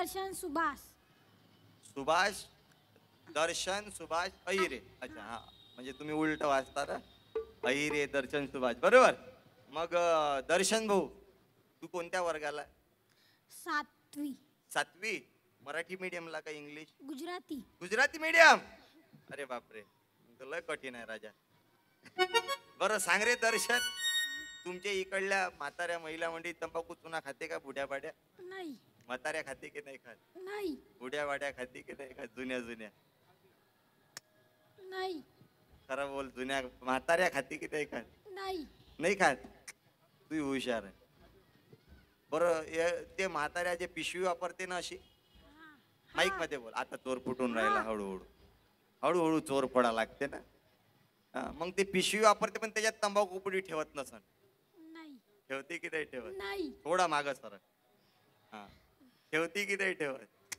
दर्शन सुभाष. सुभाष दर्शन सुभाष अहिरे. अच्छा हा, म्हणजे तुम्ही उलट वाचता ना. अहिरे दर्शन सुभाष बरोबर. मग दर्शन भाऊ तू कोणत्या वर्गाला? 7वी. 7वी. मराठी मीडियमला का इंग्लिश? गुजराती. गुजराती मीडियम. अरे बापरे, लय कठीण आहे राजा. बरं सांग रे दर्शन, तुमच्या इकडल्या म्हाताऱ्या महिला मंडळी तंबाखू चुना खाते का? बुड्या बाड्या? नाही. म्हाताऱ्या खाते की नाही खात? नाही. बुड्या बाड्या खाते की नाही खात? जुन्या जुन्या? नाही. खरं बोल, जुन्या म्हाताऱ्या खाते की नाही खात? नाही. नाही खात. तू हुशार आहे. बरं ते म्हाताऱ्या जे पिशवी वापरते ना अशी, माईक मध्ये बोल. आता चोर फुटून राहिला. हळूहळू हळूहळू चोर फोडा लागते ना. मग ते पिशवी वापरते पण त्याच्यात तंबाखू पुडी ठेवत नसन? नाही. ठेवते की नाही ठेवत? नाही. थोडा माग सर. हा, ठेवते की नाही ठेवत?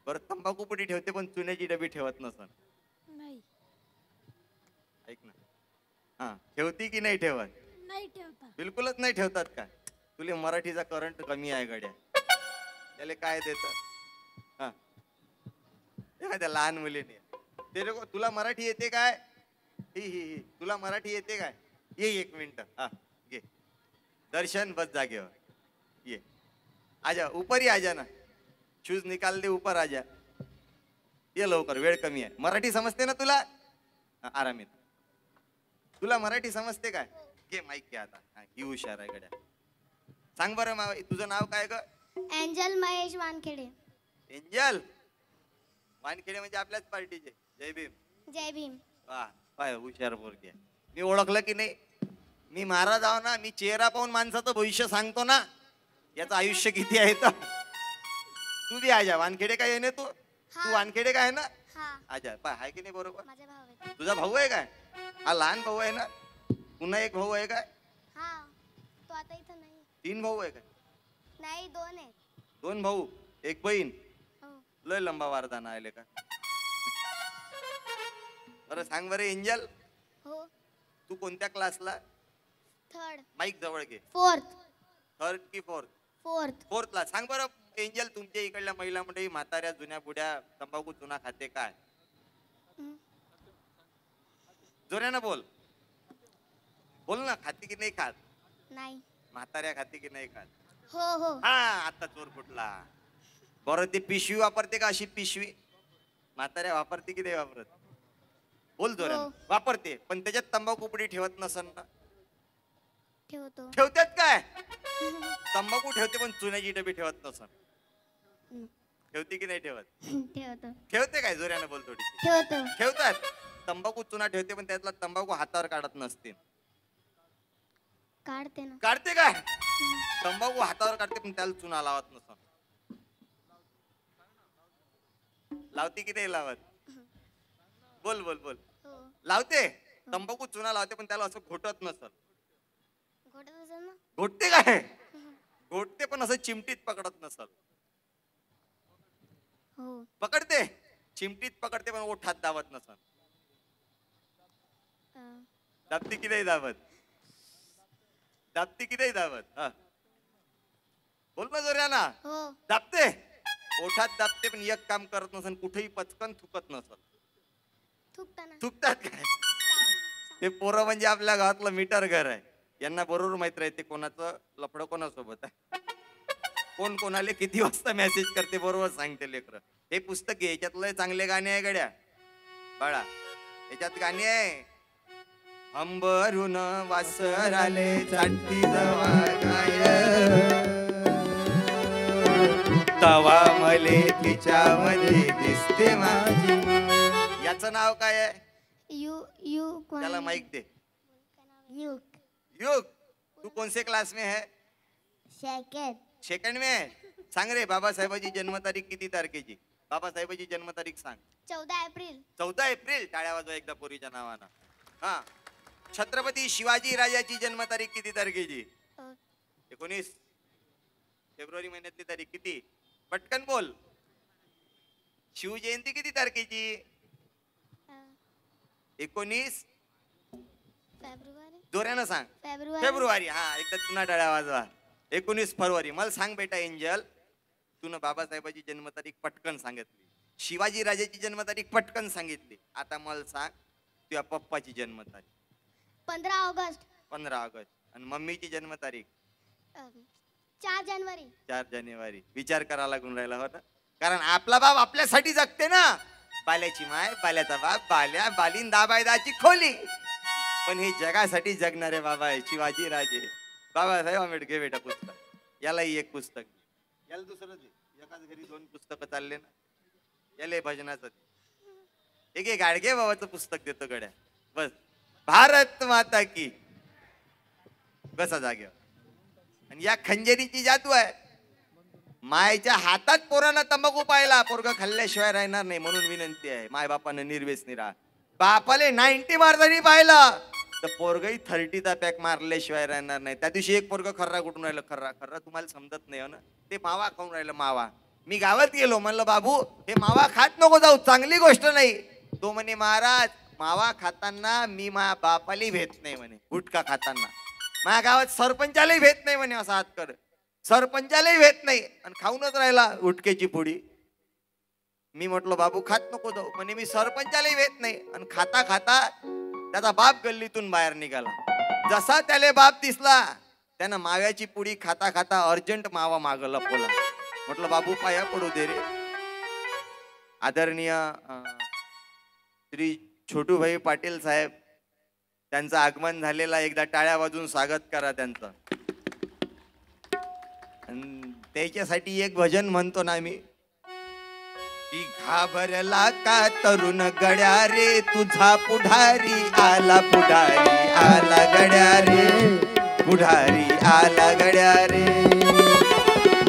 बरं तंबाखू पुडी ठेवते पण चुन्याची डबी ठेवत नसन? नाही. ऐक ना. हा, ठेवती की नाही ठेवत? नाही ठेवता. बिलकुलच नाही ठेवतात का? तुले मराठीचा करंट कमी आहे गड्या. त्याला काय देतात? हा, एखाद्या लहान मुलीने ते तुला मराठी येते काय? ही तुला मराठी येते काय? ये एक मिनिट. हा घे. दर्शन बस जागेवर. ये आजा, ऊपर आजा ना. शूज निकाल दे, ऊपर आजा. ये लवकर, वेळ कमी आहे. मराठी समजते ना तुला? आरामीत. तुला मराठी समजते काय? घे माईक घे आता. ही हुशार आहे गड्या. सांग बरं तुझं नाव काय ग? एंजल महेश वानखेडे. एंजल वानखेडे म्हणजे आपल्याच पार्टीचे. जय भीम. जय भीम. वा, काय हुशार पोरगी आहे. मी ओळखलं की नाही? मी महाराज आहो ना. मी चेहरा पाहून माणसाचं भविष्य सांगतो ना. याचं आयुष्य किती आहे तर. तू बी आजा. वानखेडे काय आहे ना तू? तू वानखेडे काय आहे ना? आजा. पाय आहे की नाही बरोबर? माझा भाऊ आहे. तुझा भाऊ आहे काय? हा लहान भाऊ आहे ना? पुन्हा एक भाऊ आहे काय? हा, तो आता इथं नाही. 3 भाऊ आहे काय? नाही, 2 आहेत. 2 भाऊ एक बहीण. हो. लय लंबा वारदाना आले का? बरं सांग बरं एंजल, हो. तू कोणत्या क्लासला? 3rd. माईक जवळ घे. 4th. 3rd की 4th? 4th. 4th ला. सांग बरं एंजल, तुमच्या इकडल्या महिला मंडळी म्हाताऱ्या जुन्या बुड्या तंबाखू चुना खाते काय? जोऱ्यानं बोल. बोल ना. खाते की नाही खात? नाही. म्हाताऱ्या खाते की नाही खात? हो हो. हा, आता चोर फुटला. बरं ती पिशवी वापरते का? अशी पिशवी म्हाताऱ्या वापरते की नाही वापरत? बोल जोऱ्यानं. वापरते पण त्याच्यात तंबाखू पुडी ठेवत नसन ना? ठेवतो. ठेवतात काय? तंबाखू ठेवते पण चुन्याची डबी ठेवत नसन? ठेवते की नाही ठेवत? ठेवतो. ठेवते काय? जोऱ्यानं बोल थोडी. ठेवतो. ठेवतात. तंबाखू चुना ठेवते पण त्यातला तंबाखू हातावर काढत नसते? काढते ना. काढते काय? तंबाखू हातावर काढते पण त्याला चुना लावत नसन? लावते की नाही लावत? बोल बोल बोल. लावते. तंबाखू चुना लावते पण त्याला असं घोटत नसल? घोटत असेल ना. घोटते काय? घोटते पण असं चिमटीत पकडत नसल? हो. पकडते. चिमटीत पकडते पण ओठात दाबत नसल? दाबते की नाही दाबत? दाबते की नाही दाबत? हा बोल ना जोऱ्याना. हो. दाबते. ओठात दाबते पण एक काम करत नसल, कुठेही पचकन थुकत नसल? थुकताना. थुकतात काय? ते पोरं म्हणजे आपल्या गावातलं मीटर घर आहे. यांना बरोबर माहित राहते कोणाचं लफडं कोणासोबत आहे, कोण कोणाला किती वाजता मेसेज करते बरोबर सांगते लेकर. हे पुस्तक घे, याच्यात लय चांगले गाणे आहे गड्या बाळा. याच्यात गाणी आहे. अंबरून वासर आले चाटी जवा गाय, तवा मले तिच्यामध्ये दिसते माझी. याचं नाव काय आहे? त्याला माईक दे. युग. युग, तू कौन से क्लास में है? सेकंड में. सांग रे बाबासाहेबाची जन्मतारीख किती तारखेची? बाबासाहेबाची जन्मतारीख सांग. 14 एप्रिल. 14 एप्रिल. टाळ्या वाजवा एकदा पोरीच्या नावानं. हा. छत्रपती शिवाजी राजाची जन्मतारीख किती तारखेची? 19 फेब्रुवारी महिन्यातली तारीख किती? पटकन बोल. शिवजयंती किती तारखेची? 19 फेब्रुवारी. जोऱ्यानं सांग. फेब्रुवारी. फेब्रुवारी. हा, एकदा पुन्हा टाळ्या वाजवा. 19 फरवरी. मला सांग बेटा एंजल, तू ना बाबासाहेबाची जन्मतारीख पटकन सांगितली, शिवाजी राजाची जन्मतारीख पटकन सांगितली. आता मला सांग तुझ्या पप्पाची जन्मतारीख. 15 ऑगस्ट. 15 ऑगस्ट. आणि मम्मीची जन्मतारीख 4 जानेवारी. 4 जानेवारी. विचार करायला लागून राहिला होता, कारण आपला बाप आपल्यासाठी जगते ना. बाल्याची माय, बाल्याचा बाप, बाल्या बालीन दाबायदाची खोली. पण हे जगासाठी जगणारे बाबा आहे शिवाजी राजे. बाबासाहेब आंबेडकर. बेटा पुस्तक, यालाही एक पुस्तक, याला दुसरं दे. एकाच घरी 2 पुस्तकं चालले ना. याला भजनाचं दे. एक गाडगे बाबाचं पुस्तक देतो गड्या. बस. भारत माता की. बसा जागेवर. आणि या खंजरीची जादू आहे. मायच्या हातात पोरांना तंबाखू पाहिला, पोरग खाल्ल्याशिवाय राहणार नाही. म्हणून विनंती आहे, माय बापानं निर्व्यसनी राहा. बापाले 90 मारतानी पाहिला तर पोरगही 30चा पॅक मारल्याशिवाय राहणार नाही. त्या दिवशी एक पोरग खर्रा कुठून राहिलं. खर्रा खर्रा तुम्हाला समजत नाही हो ना. ते मावा खाऊन राहिलं. मावा. मी गावात गेलो, म्हणलं बाबू हे मावा खात नको जाऊ, चांगली गोष्ट नाही. तो म्हणे महाराज मावा खाताना मी माझ्या बापाली भेट नाही म्हणे. गुटखा खाताना माझ्या गावात सरपंचालाही भेट नाही म्हणे. असा हात कर. सरपंचालाही भेट नाही आणि खाऊनच राहिला गुटक्याची पुडी. मी म्हटलो बाबू खात नको जाऊ. म्हणे मी सरपंचालाही भेट नाही. आणि खाता खाता त्याचा बाप गल्लीतून बाहेर निघाला. जसा त्याला बाप दिसला त्यानं माव्याची पुडी खाता खाता अर्जंट मावा मागला पोला. म्हटलं बाबू पाया पडू दे रे. आदरणीय श्री छोटूभाई पाटील साहेब, त्यांचं आगमन झालेला. एकदा टाळ्या वाजून स्वागत करा त्यांचं. त्याच्यासाठी एक भजन म्हणतो ना मी, की घाबरला का तरुण गड्या रे, तुझा पुढारी आला. पुढारी आला गड्या रे, पुढारी आला गड्या रे.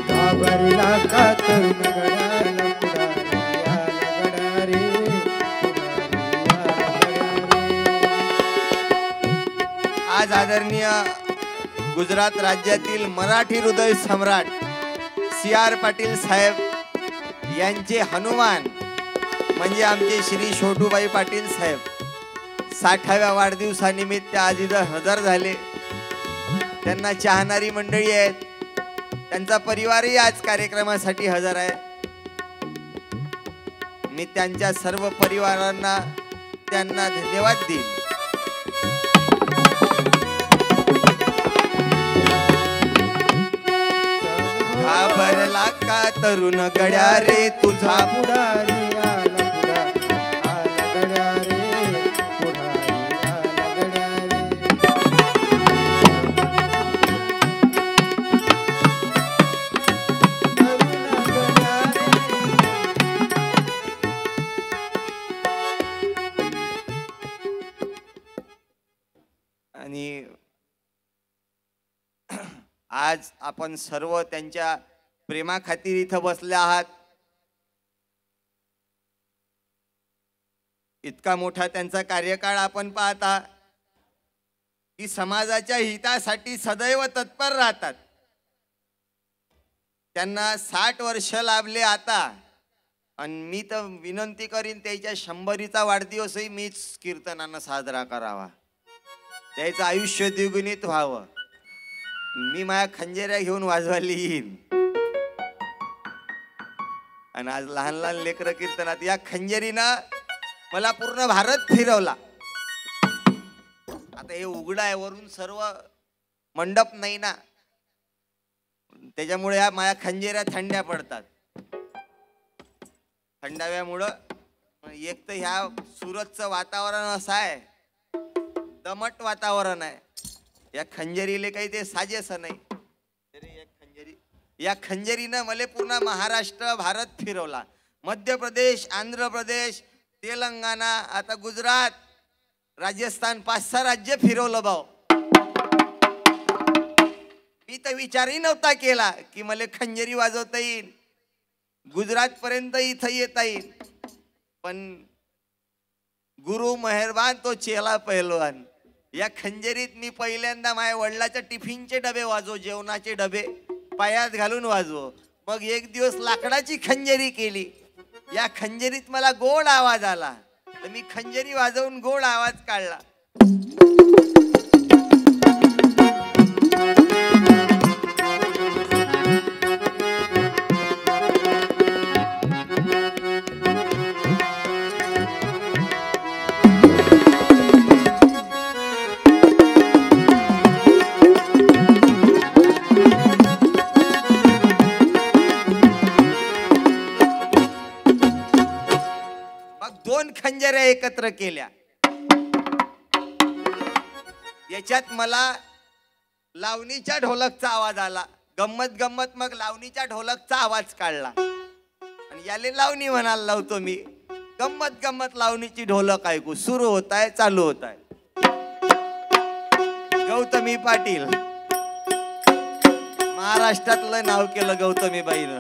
घाबरला का तरुण गड्या रे, पुढारी आला गड्या रे, आज आदरणीय गुजरात राज्यातील मराठी हृदय सम्राट CR पाटील साहेब यांचे हनुमान म्हणजे आमचे श्री छोटूबाई पाटील साहेब 60व्या वाढदिवसानिमित्त आज इथं हजर झाले. त्यांना चाहणारी मंडळी आहेत. त्यांचा परिवारही आज कार्यक्रमासाठी हजर आहे. मी त्यांच्या सर्व परिवारांना त्यांना धन्यवाद देईन. घाबरला का तरुण गड्या रे, तुझा पुढारी आला. पुढारी आला गड्या रे, पुढारी आला गड्या रे. तरुण गड्या रे. आणि आज आपण सर्व त्यांच्या प्रेमाखातीर इथं बसले आहात. इतका मोठा त्यांचा कार्यकाळ आपण पाहता की समाजाच्या हितासाठी सदैव तत्पर राहतात. त्यांना 60 वर्ष लाभले आता. आणि मी तर विनंती करीन त्याच्या 100रीचा वाढदिवसही मीच कीर्तनानं साजरा करावा. त्याचं आयुष्य द्विगुणित व्हावं. मी माझ्या खंजेऱ्या घेऊन वाजवायला येईन. आणि आज लहान लहान लेकरं कीर्तनात. या खंजेरीनं मला पूर्ण भारत फिरवला. आता हे उघडं आहे, वरून सर्व मंडप नाही ना, त्याच्यामुळे ह्या माझ्या खंजेऱ्या थंड्या पडतात. थंडाव्यामुळं एक तर ह्या सुरतचं वातावरण असं आहे, दमट वातावरण आहे. या खंजरीले काही ते साजेसं नाही. या खंजरीनं मला पूर्ण महाराष्ट्र भारत फिरवला. मध्य प्रदेश, आंध्र प्रदेश, तेलंगणा, आता गुजरात, राजस्थान 5-6 राज्य फिरवलं भाऊ. मी तर विचारही नव्हता केला की मला खंजरी वाजवता येईल, गुजरात पर्यंत इथं येता येईल. पण गुरु मेहरबान तो चेला पहलवान. या खंजरीत मी पहिल्यांदा माझ्या वडिलाच्या टिफिनचे डबे वाजव, जेवणाचे डबे पायात घालून वाजव. मग एक दिवस लाकडाची खंजरी केली. या खंजरीत मला गोड आवाज आला तर मी खंजरी वाजवून गोड आवाज काढला. एकत्र केल्या. याच्यात मला लावणीच्या ढोलकचा आवाज आला. गंमत गंमत मग लावणीच्या ढोलकचा आवाज काढला आणि याले लावणी म्हणायला लावतो मी. गंमत गंमत लावणीची ढोलक ऐकू सुरू होत आहे, चालू होत आहे. गौतमी पाटील महाराष्ट्रातलं नाव केलं गौतमीबाईनं.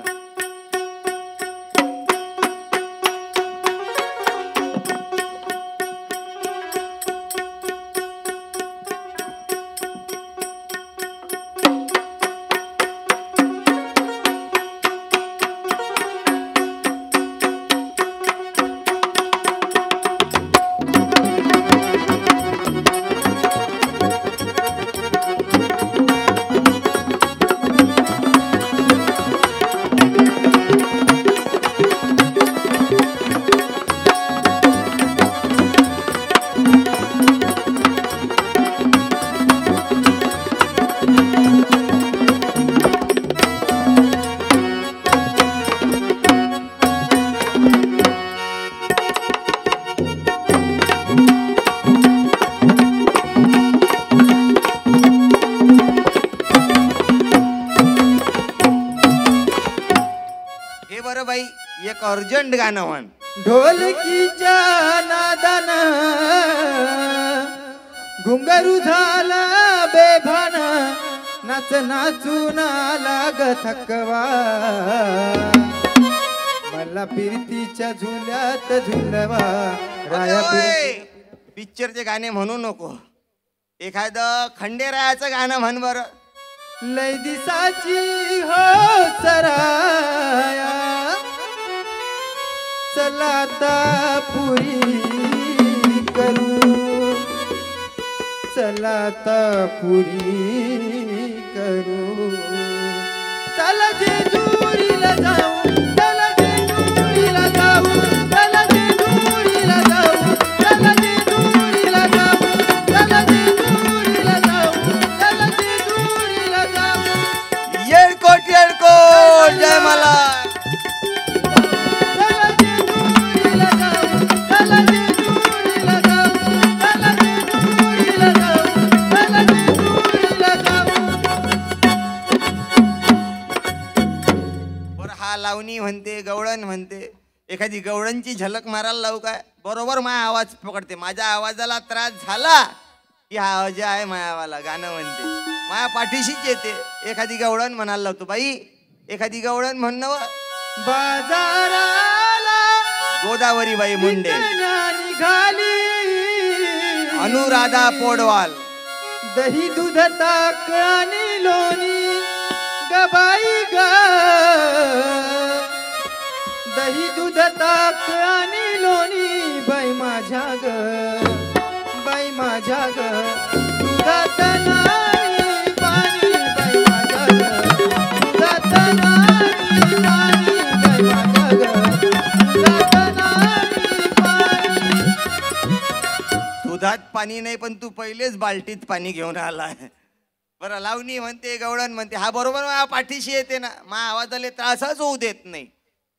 अर्जंट गाणं म्हण. ढोलकीच्या नादान घुंगरू झाला बेभान, नाच नाचून आला ग थकवा, मला फिरतीच्या झुल्यात झुलवा. राया पिक्चरचे गाणे म्हणू नको, एखादं खंडेरायाचं गाणं म्हण बर. लय दिसाची हो सराया, चला आता पुरी करू, चला आता पुरी करू. चला जेजुरीला जाऊ, चला जेजुरीला जाऊ, चला जेजुरीला जाऊ, चला जेजुरीला जाऊ, चला जेजुरीला जाऊ, चला जेजुरीला जाऊ. येळकोट येळकोट जय मला. लावणी म्हणते, गवळण म्हणते. एखादी गवळणची झलक मारायला लावू काय? बरोबर माझा आवाज पकडते. माझ्या आवाजाला त्रास झाला की हा आवाज आहे मायावाला गाणं म्हणते, माया पाठीशीच येते. एखादी गवळण म्हणायला लावतो. बाई एखादी गवळण म्हणणं बाजाराला गोदावरी बाई मुंडे, निघाली अनुराधा पोडवाल, दही दूध ताक आणि लोणी गबाई ग, दही दूध ताक आणि लोणी बाई माझ्या ग, बाई माझ्या ग, दुधात नाही पाणी बाई माझ्या ग, दुधात नाही पाणी बाई माझ्या ग, दुधात नाही पाणी. दुधात पाणी नाही पण तू पहिलेच बाल्टीत पाणी घेऊन आलाय. बरं लावणी म्हणते, गवळण म्हणते, हा बरोबर माझ्या पाठीशी येते ना. माझ्या आवाजाला त्रासच होऊ देत नाही.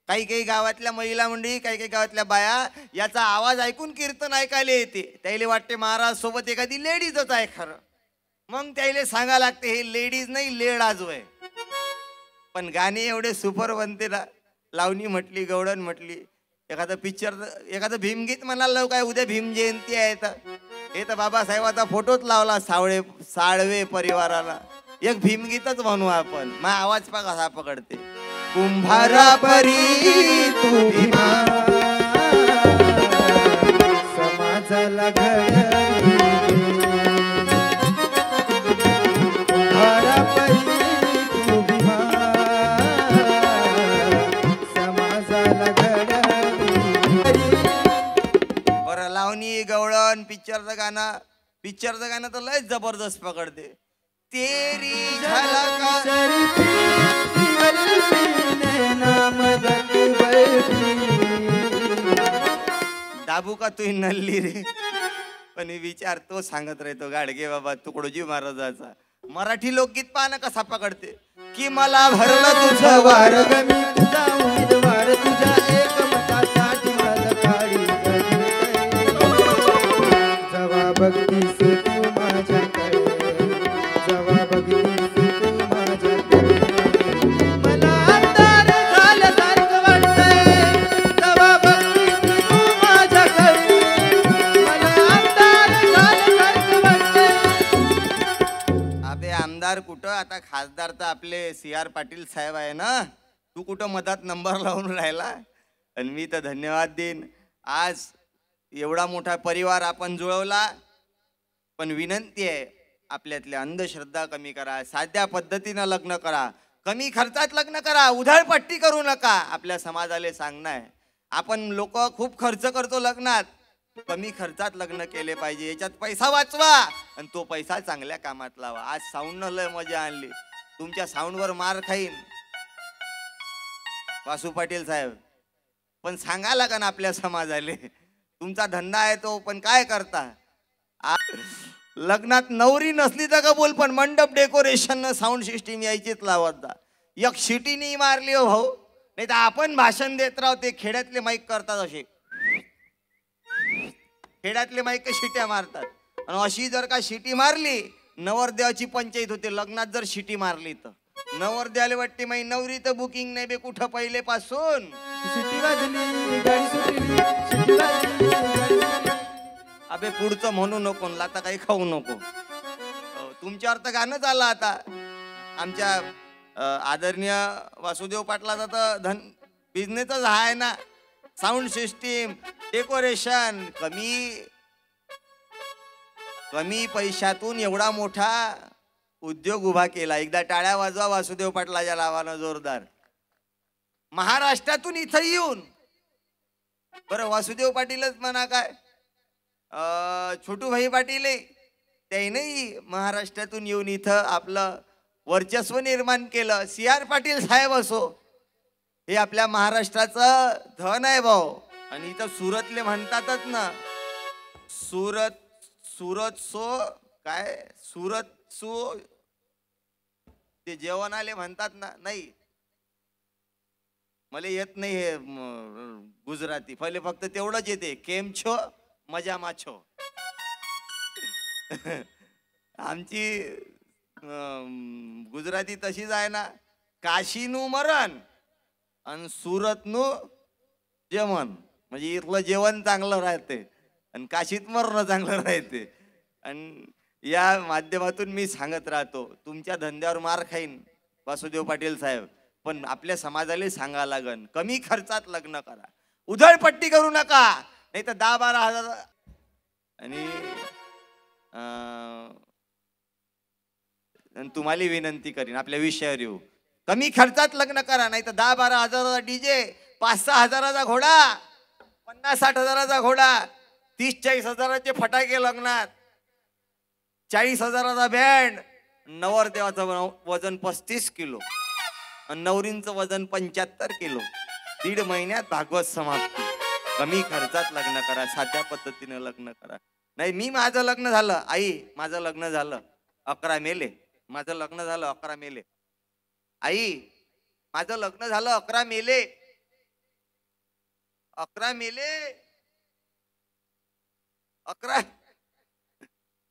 काही काही गावातल्या महिला मंडळी, काही काही गावातल्या बाया याचा आवाज ऐकून कीर्तन ऐकायला येते. त्याला वाटते महाराज सोबत एखादी लेडीजच आहे खरं. मग त्याला सांगा लागते हे लेडीज नाही लेड आजू आहे. पण गाणे एवढे सुपर बनते ना. लावणी म्हटली, गवळण म्हटली, एखादं पिक्चर, एखादं भीमगीत म्हणाल लावू काय? उद्या भीम जयंती आहे तर हे तर बाबासाहेबाचा फोटोच लावला साळवे परिवाराला. एक भीमगीतच म्हणू आपण. मा आवाज कसा पकडते. कुंभारा परी तू भीमा, समाजाला घडवी, कुंभारा परी तू भीमा, समाजाला घडवी. बरं लावणी, गवळण, पिक्चरचं गाणं तर लयच जबरदस्त पकडते. तेरी झलक दाबू का तू नल्ली रे. पण विचार तो सांगत राहतो गाडगे बाबा तुकडोजी महाराजाचा. मराठी लोकगीत पाहणं कसा पकडते. की मला भरलं तुझं वार ग, मी तुझा उमेदवार, तुझ्या एकमतासाठी माझा काळी बघतीस तू माझ्याकडे, जेव्हा बघतीस तू माझ्याकडे, मला अंधार झाल्यासारखं वाटतंय. जेव्हा बघतीस तू माझ्याकडे, मला अंधार झाल्यासारखं वाटतंय. अबे आमदार कुठं, आता खासदार तर आपले CR पाटील साहेब आहे ना. तू कुठं मधात नंबर लावून राहिला. आणि मी तर धन्यवाद देईन. आज एवढा मोठा परिवार आपण जुळवला. पण विनंती आहे, आपल्यातल्या अंधश्रद्धा कमी करा, साध्या पद्धतीनं लग्न करा, कमी खर्चात लग्न करा, उधळपट्टी करू नका. आपल्या समाजाला सांगणं आहे. आपण लोक खूप खर्च करतो लग्नात, कमी खर्चात लग्न केले पाहिजे. याच्यात पैसा वाचवा आणि तो पैसा चांगल्या कामात लावा. आज साऊंडनं लय मजा आणली. तुमच्या साऊंडवर मार खाईन वासू पाटील साहेब, पण सांगा लागन आपल्या समाजाले. तुमचा धंदा आहे तो, पण काय करता. लग्नात नवरी नसली तर कबूल, पण मंडप डेकोरेशन साऊंड सिस्टीम यायचीच लावत जा. एक शिटी नाही मारली हो भाऊ, नाही तर आपण भाषण देत राहू. ते खेड्यातले माईक करतात असे, खेड्यातले माईक शिट्या मारतात. आणि अशी जर का शिटी मारली, नवरदेवाची पंचायत होते. लग्नात जर शिटी मारली तर नवरदेवाला वाटते माई नवरी तर बुकिंग नाही बे कुठं पहिले पासून. शिटी वाजली गाडी सुटली, शिटी वाजली गाडी सुटली. अबे पुढचं म्हणू नको, आता काही खाऊ नको. तुमच्यावर तर गाणंच आलं आता. आमच्या आदरणीय वासुदेव पाटलाचा तर बिझनेसच आहे ना. Sound system, decoration. कमी पैशातून एवढा मोठा उद्योग उभा केला. एकदा टाळ्या वाजवा वासुदेव पाटलाच्या नावानं जोरदार. महाराष्ट्रातून इथं येऊन, बरं वासुदेव पाटीलच म्हणा काय, छोटूभाई पाटील त्यानेही महाराष्ट्रातून येऊन इथं आपलं वर्चस्व निर्माण केलं. CR पाटील साहेब असो, हे आपल्या महाराष्ट्राचं धन आहे भाऊ. आणि इथं सुरतले म्हणतातच ना, सुरत सो काय, सुरत सो ते जेवण आले म्हणतात ना. नाही मला येत नाही हे गुजराती, पहिले फक्त तेवढंच येते, केम छो मजा माछो. आमची गुजराती तशीच आहे ना. काशीनू मरण आणि सुरतनू जेवण, म्हणजे इथलं जेवण चांगलं राहते आणि काशीत मरण चांगलं राहते. आणि या माध्यमातून मी सांगत राहतो, तुमच्या धंद्यावर मार खाईन वासुदेव पाटील साहेब, पण आपल्या समाजाला सांगा लागन, कमी खर्चात लग्न करा, उधळपट्टी करू नका. नाही तर 10-12 हजार. आणि तुम्हाला विनंती करीन, आपल्या विषयावर येऊ, कमी खर्चात लग्न करा. नाही तर 10-12 हजाराचा डीजे, 5-6 हजाराचा घोडा, 50-60 हजाराचा घोडा, 30-40 हजाराचे फटाके लग्नात, 40 हजाराचा बँड. नवरदेवाचं वजन 35 किलो आणि नवरींचं वजन 75 किलो. 1.5 महिन्यात भागवत समाप्ती. कमी खर्चात लग्न करा, साध्या पद्धतीने लग्न करा. नाही मी माझं लग्न झालं, आई माझं लग्न झालं 11 मेले, माझं लग्न झालं 11 मेले. आई माझं लग्न झालं 11 मेले, 11 मेले,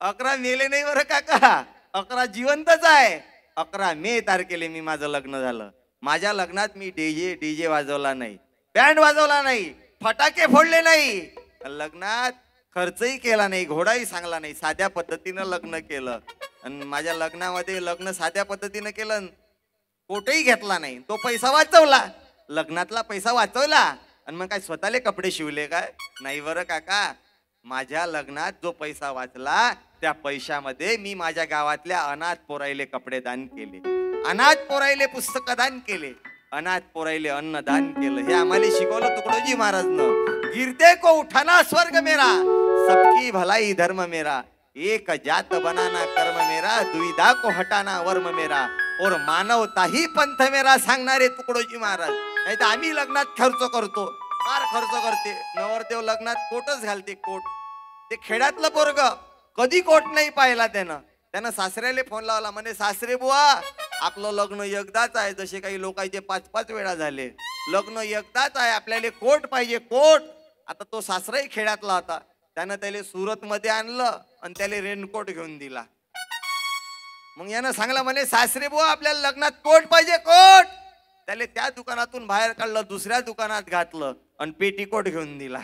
11 मेले नाही बरं काका, 11 जिवंतच आहे. 11 मे तारखेला मी माझं लग्न झालं. माझ्या लग्नात मी डीजे वाजवला नाही, बँड वाजवला नाही, फटाके फोडले नाही, लग्नात खर्चही केला नाही, घोडाही सांगला नाही, साध्या पद्धतीनं लग्न केलं. आणि माझ्या लग्नामध्ये लग्न साध्या पद्धतीनं केलं, कोटही घेतला नाही, तो पैसा वाचवला, लग्नातला पैसा वाचवला. आणि मग काय स्वतःले कपडे शिवले काय? नाही बरं काका, माझ्या लग्नात जो पैसा वाचला त्या पैशामध्ये मी माझ्या गावातल्या अनाथ पोराईले कपडे दान केले, अनाथ पोराईले पुस्तक दान केले, अनाथ पोराईले अन्नदान केलं. हे आम्हाला शिकवलं तुकडोजी महाराजनं. गिरते को उठाना स्वर्ग मेरा, सबकी भलाई धर्म मेरा, एक जात बनाना कर्म मेरा, दुविधा को हटाना वर्म मेरा, और मानवता ही पंथ मेरा सांगणारे तुकडोजी महाराज. नाही तर आम्ही लग्नात खर्च करतो, फार खर्च करते. नवरदेव लग्नात कोटच घालते, कोट. ते खेड्यातलं पोरग कधी कोट नाही पाहिला त्यानं सासऱ्याला फोन लावला, म्हणे सासरे बुवा आपलं लग्न एकदाच आहे, जसे काही लोकांचे 5-5 वेळा झाले, लग्न एकदाच आहे, आपल्याला कोट पाहिजे, कोट. आता तो सासराही खेड्यातला होता, त्यानं त्याला सुरत मध्ये आणलं आणि त्याला रेनकोट घेऊन दिला. मग यानं सांगला म्हणे सासरे बुवा आपल्याला लग्नात कोट पाहिजे कोट. त्याला त्या दुकानातून बाहेर काढलं, दुसऱ्या दुकानात घातलं आणि पेटीकोट घेऊन दिला.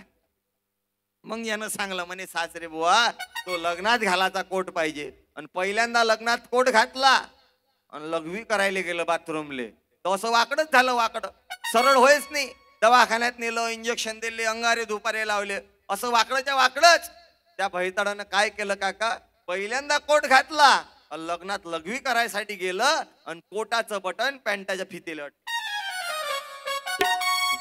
मग यानं सांगलं म्हणे सासरे बुवा तो लग्नात घालायचा कोट पाहिजे. आणि पहिल्यांदा लग्नात कोट घातला आणि लघवी करायला गेलं बाथरूमले, तर असं वाकडच झालं. वाकड सरळ होयच नाही. दवाखान्यात नेलं, इंजेक्शन दिले, अंगारे दुपारे लावले, असं वाकडच्या वाकडच. त्या भैताडानं काय केलं काका, पहिल्यांदा कोट घातला, लग्नात लघवी करायसाठी गेलं आणि कोटाचं बटन पॅन्टाच्या फितेलं.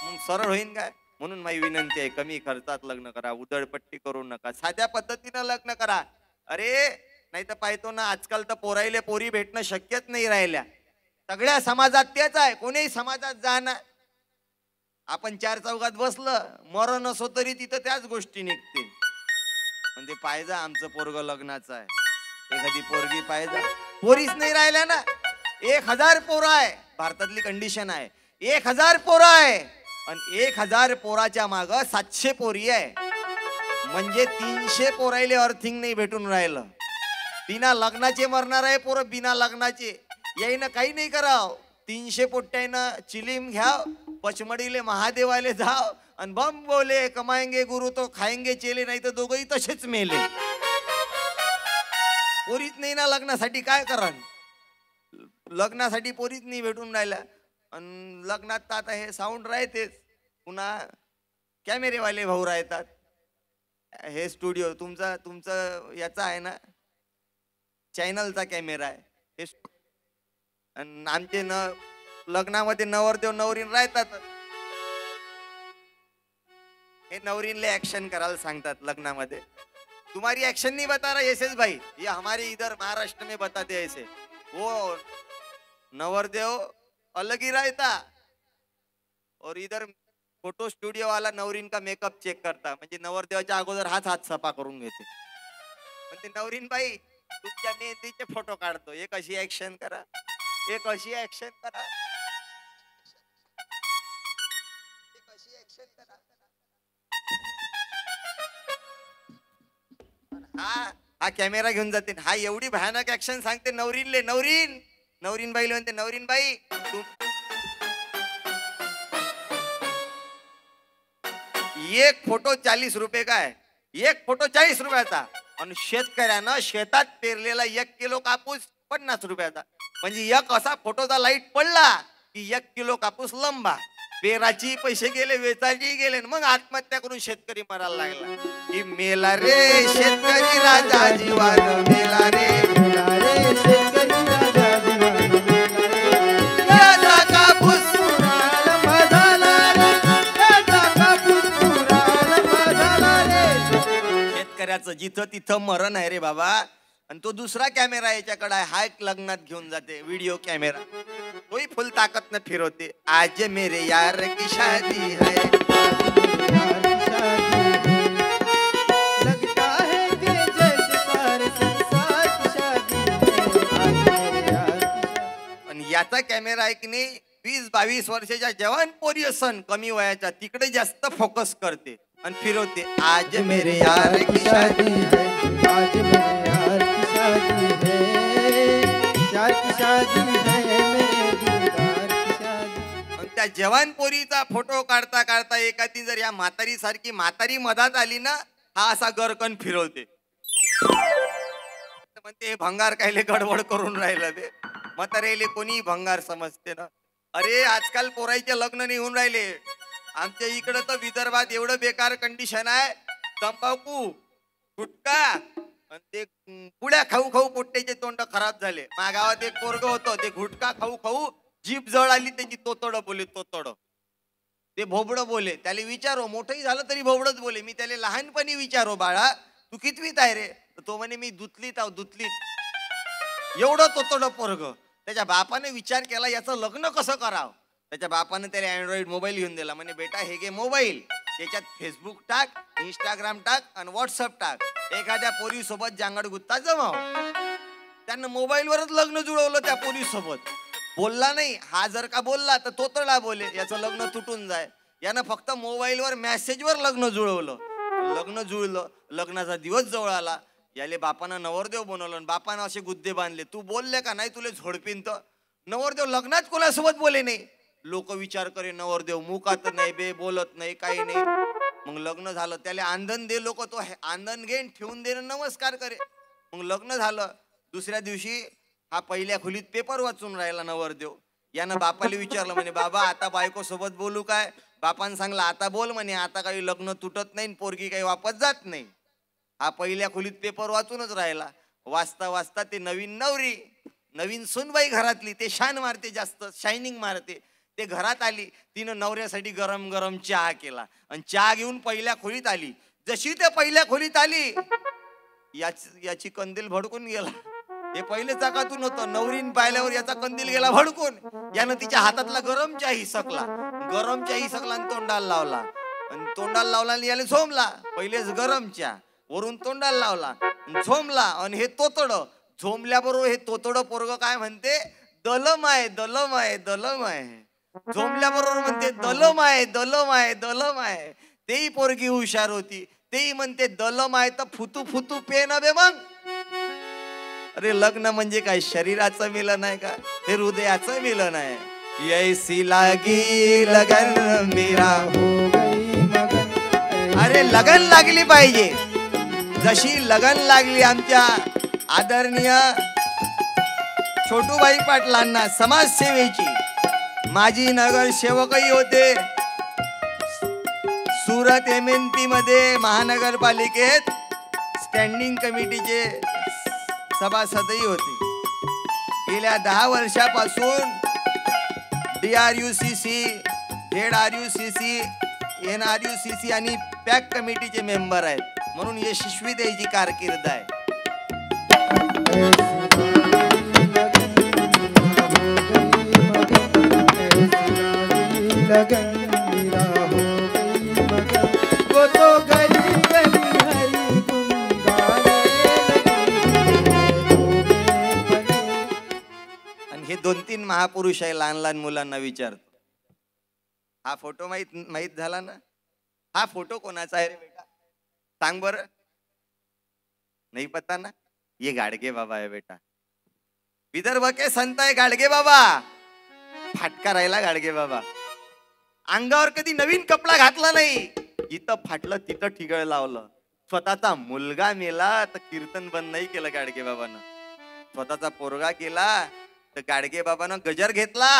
मग सरळ होईन काय? म्हणून माझी विनंती आहे, कमी खर्चात लग्न करा, उधळपट्टी करू नका, साध्या पद्धतीनं लग्न करा. अरे नाही तर पाहतो ना आजकाल तर पोराईले पोरी भेटणं शक्यच नाही राहिल्या. सगळ्या समाजात तेच आहे, कोणीही समाजात जाणार. आपण चार चौकात बसलं, मरण असो तरी तिथं त्याच गोष्टी निघते. म्हणजे पाहिजे आमचं पोरग लग्नाचं आहे, एखादी पोरगी पाहिजे, पोरीच नाही राहिल्या ना. 1000 पोरं आहे, भारतातली कंडिशन आहे. 1000 पोरं आहे आणि 1000 पोराच्या माग 700 पोरी आहे. म्हणजे 300 पोरायले अर्थिंग नाही भेटून राहिलं. बिना लग्नाचे मरणार आहे पोरं, बिना लग्नाचे. याईनं काही नाही कराव, 300 पोट्ट्यानं चिलीम घ्याव, पचमडीले महादेवाले जाव आणि बम बोले कमाएंगे गुरु तो खाएंगे चेले, नाही तर दोघंही तसेच मेले. पोरीच नाही ना लग्नासाठी, काय करा? लग्नासाठी पोरीच नाही भेटून राहिल्या. आणि लग्नात तर आता हे साऊंड राहतेच, पुन्हा कॅमेरेवाले भाऊ राहतात. हे स्टुडिओ तुमचं याचा आहे ना, चॅनलचा कॅमेरा आहे हे. आणि आमचे लग्नामध्ये नवरदेव नवरीन राहतात, हे नवरीनले ऍक्शन करायला सांगतात लग्नामध्ये. तुम्हारी एक्शन नहीं बता रहा यशेष भाई, ये हमारे इधर महाराष्ट्र में बताते ऐसे. वो नवरदेव अलग ही रहता और इधर फोटो स्टुडिओ वाला नवरीन का मेकअप चेक करता. म्हणजे नवरदेवाच्या अगोदर हात सफा करून घेते. म्हणजे नवरीन बाई तुमच्या मेहंदीचे फोटो काढतो, एक अशी ऍक्शन करा, एक अशी ऍक्शन करा, एक अशी ऍक्शन करा. हा कॅमेरा घेऊन जाते, हा एवढी भयानक ऍक्शन सांगते नवरीनले. नवरीन बाई म्हणते, नवरीन बाई एक फोटो 40 रुपये का आहे, एक फोटो 40 रुपयाचा. आणि शेतकऱ्यानं शेतात पेरलेला 1 किलो कापूस 50 रुपयाचा. म्हणजे एक असा फोटोचा लाईट पडला की 1 किलो कापूस लंबा. पेराची पैसे गेले, वेचायची गेले, मग आत्महत्या करून शेतकरी मरायला लागला. की मेला रे शेतकरी राजा जीवान, मेला रे शेतकरी राजा जीवन याचा कापूस शेतकऱ्याचं जिथं तिथं मरण आहे रे बाबा. आणि तो दुसरा कॅमेरा याच्याकडे आहे, हा एक लग्नात घेऊन जाते व्हिडिओ कॅमेरा, तोही फुल ताकद न फिरवते. आज मेरे यार की शादी है, लगता है कि जैसे सारे संसार की शादी है. आणि याचा कॅमेरा आहे की नाही 20-22 वर्षाच्या जवान पोरी असन कमी वयाच्या, तिकडे जास्त फोकस करते आणि फिरवते. आज मेरे यार की शादी है, आज मेरे यार की शादी है, यार की शादी है, मेरे दिलदार की शादी. आणि त्या जवान पोरीचा फोटो काढता काढता एखादी जर या म्हातारी सारखी म्हातारी मधात आली ना, हा असा गरकन फिरवते. म्हणते हे भंगार कायले गडबड करून राहिलं बे. म्हातारेले कोणी भंगार समजते ना. अरे आजकाल पोराईचे लग्न नाही होऊन राहिले. आमच्या इकडं तर विदर्भात एवढं बेकार कंडिशन आहे, तंबाखू गुटखा आणि ते पुड्या खाऊ खाऊ पोट्ट्याचे तोंड खराब झाले. माझ्या गावात एक पोरग होतं, ते गुटखा खाऊ खाऊ जीभ जळ आली त्याची, तोतड बोले तोतड, ते भोबड बोले. त्याला विचारो, मोठंही झालं तरी भोबडच बोले. मी त्याला लहानपणी विचारो, बाळा तू कितवीत आहे रे? तो म्हणे मी दुतलीत आहो, दुतलीत. एवढं तोतड पोरग. त्याच्या बापाने विचार केला याचं लग्न कसं करावं. त्याच्या बापाने त्याला अँड्रॉइड मोबाईल घेऊन दिला. म्हणे बेटा हे घे मोबाईल, त्याच्यात फेसबुक टाक, इंस्टाग्राम टाक आणि व्हॉट्सअप टाक, एखाद्या पोरी सोबत जांगड गुत्ता जमाव. त्यानं मोबाईलवरच लग्न जुळवलं त्या पोरी सोबत. बोलला नाही, हा जर का बोलला तर तोतडा बोले, याचं लग्न तुटून जाय. यानं फक्त मोबाईलवर मेसेजवर लग्न जुळवलं. लग्न जुळलं, लग्नाचा दिवस जवळ आला. याले बापानं नवरदेव बनवलं आणि बापानं असे गुद्दे बांधले, तू बोलले का नाही तुले झोडपीन. तर नवरदेव लग्नात कोणासोबत बोले नाही. लोक विचार करे नवरदेव मुकात नाही बे, बोलत नाही, काही नाही. मग लग्न झालं, त्याला आंधन दे, लोक तो आंधन घेऊन ठेवून दे, नमस्कार करे. मग लग्न झालं, दुसऱ्या दिवशी हा पहिल्या खोलीत पेपर वाचून राहिला नवरदेव. यानं बापाला विचारलं, म्हणे बाबा आता बायको सोबत बोलू काय. बापानं सांगला आता बोल म्हणे, आता काही लग्न तुटत नाही, पोरगी काही वापस जात नाही. हा पहिल्या खोलीत पेपर वाचूनच राहिला. वाचता वाचता ते नवीन नवरी, नवीन सुनबाई घरातली, ते शान मारते, जास्त शायनिंग मारते. ते घरात आली, तिनं नवऱ्यासाठी गरम गरम चहा केला आणि चहा घेऊन पहिल्या खोलीत आली. जशी ते पहिल्या खोलीत आली, याची कंदील भडकून गेला. हे पहिले चाकातून होतं, नवरीन पाहिल्यावर याचा कंदील गेला भडकून. यानं तिच्या हातातला गरम चहा हिसकला, गरम चहा हिसकला आणि तोंडाला लावला. आणि तोंडाला लावला आणि याला झोमला. पहिलेच गरम चहा, वरून तोंडाला लावला, झोमला. आणि हे तोतड झोमल्याबरोबर हे तोतड पोरग काय म्हणते, दलम आहे, दलम आहे, दलम आहे. झोमल्याबरोबर म्हणते दलम आहे, दलम आहे, दलम आहे. तेही पोरगी हुशार होती, तेही म्हणते दलम आहे तर फुतू फुतू पे नव्हे. मग अरे लग्न म्हणजे काय शरीराचं मिलन आहे का, हे हृदयाचं मिलन आहे. ऐसी लागी लगन मेरा हो गई मगन. अरे लगन लागली पाहिजे, जशी लगन लागली आमच्या आदरणीय छोटूबाई पाटलांना, समाजसेवेची. माजी नगरसेवकही होते, सुरत MNP मध्ये महानगरपालिकेत स्टँडिंग कमिटीचे सभासदही होते. गेल्या 10 वर्षापासून DRUCC, ZRUCC, NRUCC आणि पॅक कमिटीचे मेंबर आहेत. म्हणून यशस्वी त्याची कारकीर्द आहे. लगन मेरा हो गई मगन, वो तो गली गली हरी गुन गाने लगी. आणि हे 2-3 महापुरुष आहे, लहान लहान मुलांना विचारतो. हा फोटो माहित झाला ना, हा फोटो कोणाचा आहे रे बेटा, सांग बर. नाही पता ना, ये गाडगे बाबा आहे बेटा. विदर्भ के संत आहे गाडगे बाबा. फाटका राहिला गाडगे बाबा. अंगावर कधी नवीन कपडा घातला नाही, जिथं फाटलं तिथं ठिगळ लावलं. स्वतःचा मुलगा मेला तर कीर्तन बंद नाही केलं गाडगे बाबानं. स्वतःचा पोरगा केला तर गाडगे बाबानं गजर घेतला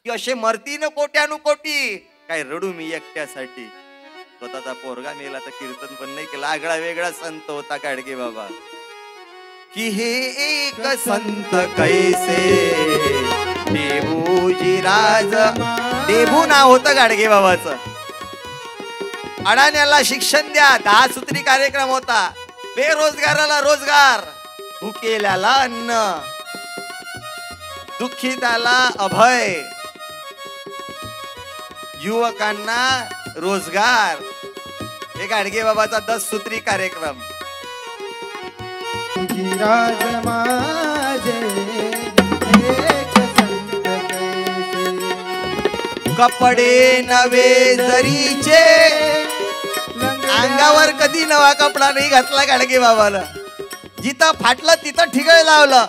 की असे मरती न कोट्यानु कोटी, काय रडू मी एकट्यासाठी. स्वतःचा पोरगा मेला तर कीर्तन पण नाही केलं. आगळा वेगळा संत होता गाडगे बाबा. कि हे एक संत कैसे देवूजी राज. देवू नाव होतं गाडगे बाबाचं. अडाण्याला शिक्षण द्या, 10 सूत्री कार्यक्रम होता. बेरोजगाराला रोजगार, भुकेल्याला अन्न, दुःखिताला अभय, युवकांना रोजगार. हे गाडगे बाबाचा 10 सूत्री कार्यक्रम. राज माझे एक संत कैसे. कपडे नवे जरीचे, अंगावर कधी नवा कपडा नाही घातला गाडगे बाबाला. जिथं फाटलं तिथं ठिगळ लावलं.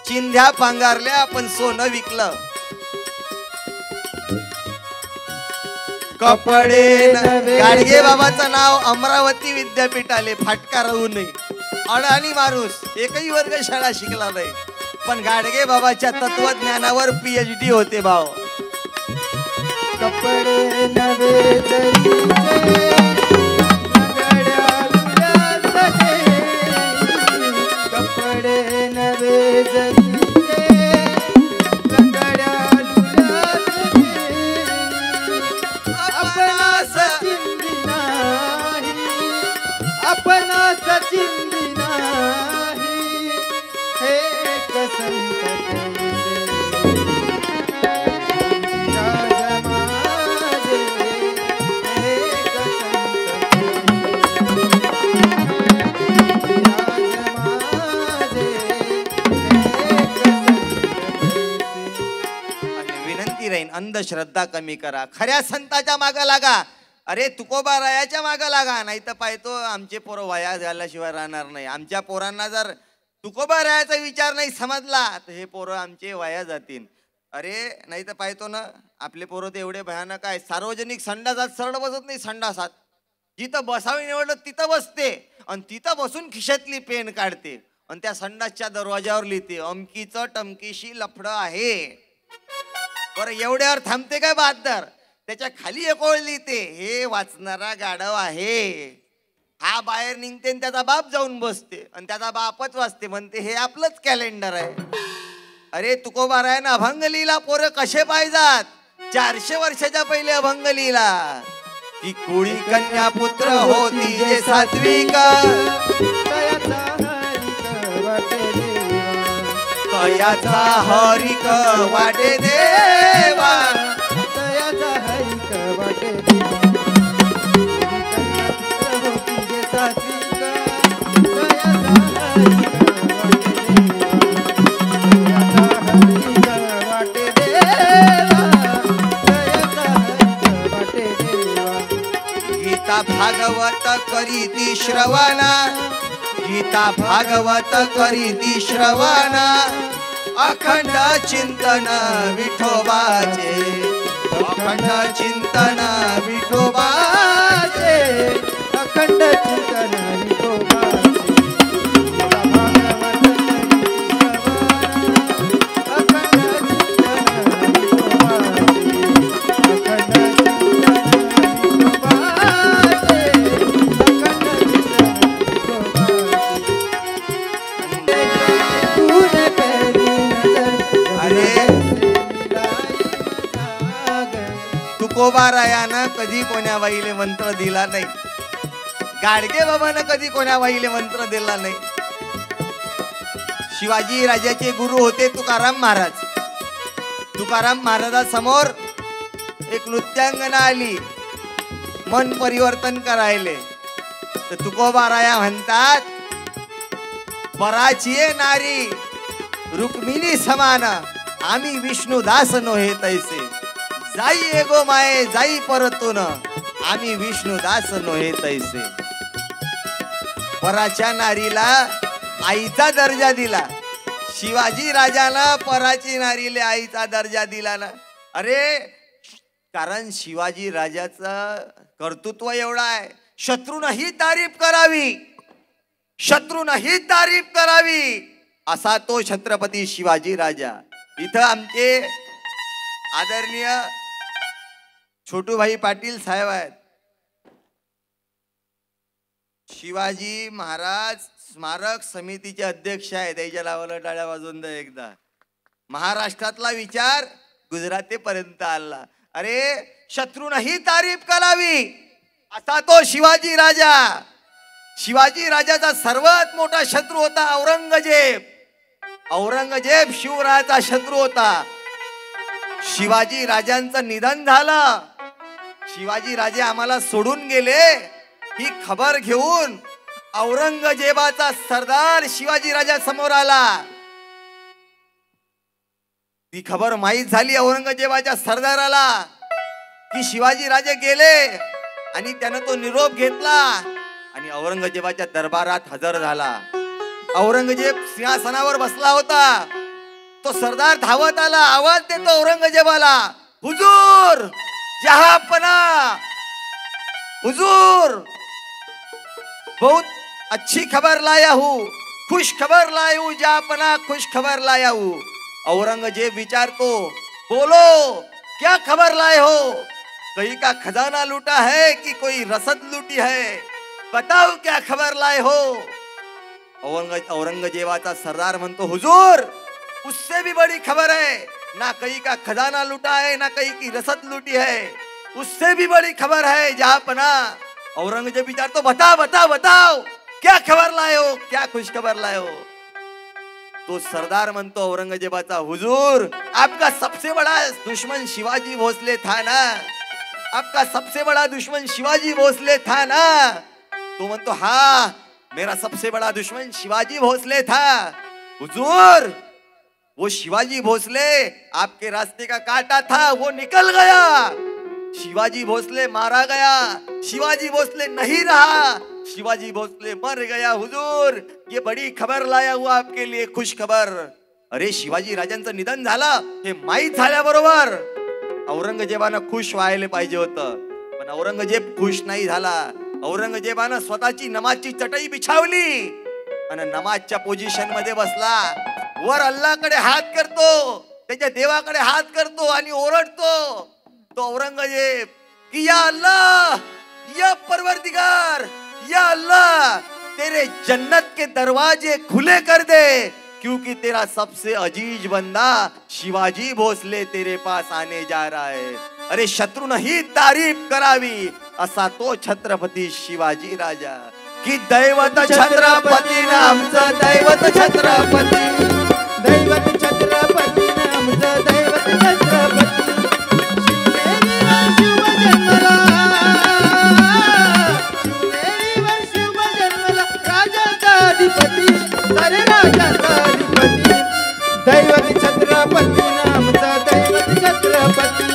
चिंध्या पांगारल्या पण सोनं विकलं. कपडे गाडगे बाबाचं नाव अमरावती विद्यापीठाले. फाटका राहू नये. अडाणी माणूस, एकही वर्ग शाळा शिकला नाही, पण गाडगे बाबाच्या तत्वज्ञानावर PhD होते भाव. कपडे नवे जरीचे, लंगड्या लुल्यासके. कपडे नवे जरीचे, लंगड्या लुल्यासके. अपना सचिंदी नाही, अपना सचिंदी नाही. एक संत कैसे. राज माझे एक संत कैसे. राज माझे एक संत कैसे. आणि विनंती राहीन, अंधश्रद्धा कमी करा, खऱ्या संताच्या मागे लागा. अरे तुकोबा रायाच्या मागं लागा, नाही तर पाहतो आमचे पोरं वया झाल्याशिवाय राहणार नाही. आमच्या पोरांना जर तुकोबा रायाचा विचार नाही समजला तर हे पोरं आमचे वया जातील. अरे नाही तर पाहतो ना आपले पोरं तर एवढे भयानक आहे, सार्वजनिक संडासात सरळ बसत नाही. संडासात जिथं बसावी निवडलं तिथं बसते आणि तिथं बसून खिशातली पेन काढते आणि त्या संडासच्या दरवाजावर लिहिते अमकीचं टमकीशी लफडं आहे. बरं एवढ्यावर थांबते काय बहादर? त्याच्या खाली एक ओळ लिहिते हे वाचणारा गाढव आहे. हा बाहेर निघते आणि त्याचा बाप जाऊन बसते आणि त्याचा बापच वाचते, म्हणते हे आपलंच कॅलेंडर आहे. अरे तुकोबा रायानं अभंग लिहिला, पोरं कसे पाहिजात? 400 वर्षाच्या पहिले अभंग लिहिला की कुळी कन्या पुत्र होती जे सात्विक, तयाचा हरिक वाटे देवा, कयाचा हरिक वाटे देवा, तयाचा हरिक वाटे देवा. होती जे सात्विक, तयाचा हरिक वाटे देवा, तयाचा हरिक वाटे देवा. गीता भागवत करीती श्रवणा, गीता भागवत करीती श्रवणा, अखंड चिंतन विठोबाचे, अखंड चिंतन विठोबाचे, अखंड चिंतन विठोबाचे. तुकोबा रायानं कधी कोण्या बाईले मंत्र दिला नाही, गाडगे बाबानं कधी कोण्या बाईले मंत्र दिला नाही. शिवाजी राजाचे गुरु होते तुकाराम महाराज. तुकाराम महाराजासमोर एक नृत्यांगना आली मन परिवर्तन करायले, तर तुकोबा राया म्हणतात पराची नारी रुक्मिणी समान, आम्ही विष्णुदास नोहे तैसे, जाई एगो माये जाई परतून, आम्ही विष्णुदास नोहे तैसे. पराच्या नारीला आईचा दर्जा दिला. शिवाजी राजाला पराची नारीले आईचा दर्जा दिला ना. अरे कारण शिवाजी राजाचं कर्तृत्व एवढा आहे, शत्रूनही तारीफ करावी, शत्रूनही तारीफ करावी असा तो छत्रपती शिवाजी राजा. इथं आमचे आदरणीय छोटूभाई पाटील साहेब आहेत. शिवाजी महाराज स्मारक समितीचे अध्यक्ष आहेत. त्याच्या नावाला टाळ्या वाजवून द्या एकदा. महाराष्ट्रातला विचार गुजरातेपर्यंत आला. अरे शत्रूनही तारीफ करावी असा तो शिवाजी राजा. शिवाजी राजाचा सर्वात मोठा शत्रू होता औरंगजेब. औरंगजेब शिवरायाचा शत्रू होता. शिवाजी राजांचं निधन झालं, शिवाजी राजे आम्हाला सोडून गेले ही खबर घेऊन औरंगजेबाचा सरदार शिवाजी राजा समोर आला. ती खबर माहीत झाली औरंगजेबाच्या सरदाराला की शिवाजी राजे गेले आणि त्यानं तो निरोप घेतला आणि औरंगजेबाच्या दरबारात हजर झाला. औरंगजेब सिंहासनावर बसला होता. तो सरदार धावत आला, आवाज देतो औरंगजेबाला, हुजूर जहापना, हुजूर बहुत अच्छी खबर लाया हूँ, खुश खबर लाया हूँ जहापना, खुश खबर लाया हूँ. औरंगजेब विचारतो, बोलो क्या खबर लाए हो? कहीं का खजाना लूटा है कि कोई रसद लूटी है? बताओ क्या खबर लाए हो? औरंगजेबाचा सरदार म्हणतो, हुजूर उससे भी बड़ी खबर है, ना कहीं का खजाना लूटा है ना कहीं की रसद लूटी है, उससे भी बड़ी खबर है जहापना. औरंगजेब विचारतो, बताओ बताओ बताओ क्या खबर लाए हो, क्या खुश खबर लाए हो? तो सरदार म्हणतो औरंगजेबाचा, हुजूर आपका सबसे बड़ा दुश्मन शिवाजी भोसले था ना, आपका सबसे बड़ा दुश्मन शिवाजी भोसले था ना. तो म्हणतो, हाँ मेरा सबसे बड़ा दुश्मन शिवाजी भोसले था. हुजूर वो शिवाजी भोसले आपके रास्ते का कांटा था, वो निकल गया. शिवाजी भोसले मारा गया, शिवाजी भोसले नहीं रहा, शिवाजी भोसले मर गया हुजूर, ये बड़ी खबर लाया हुआ आपके लिए, खुश खबर. अरे शिवाजी राजांचं निधन झालं हे माहीत झाल्याबरोबर औरंगजेबानं खुश व्हायला पाहिजे होतं, पण औरंगजेब खुश नाही झाला. औरंगजेबानं स्वतःची नमाजची चटई बिछावली आणि नमाजच्या पोझिशन मध्ये बसला. वर अल्लाकडे हात करतो, त्याच्या देवाकडे हात करतो आणि ओरडतो तो औरंगजेब की या अल्लाह, या परवरदिगार, या अल्लाह तेरे जन्नत के दरवाजे खुले कर दे, क्योंकि तेरा सबसे अजीज बंदा शिवाजी भोसले तेरे पास आने जा रहा है. अरे शत्रुन ही तारीफ करावी असा तो छत्रपती शिवाजी राजा. की दैवत छत्रपती आमचं दैवत छत्रपती, दैवत छत्रपती आमचं दैवत छत्रपती. शिवजन्मला, शिवनेरीवर शिवजन्मला राजाचा अधिपती, सारे राजाचा अधिपती. दैवत छत्रपती आमचा दैवत छत्रपती,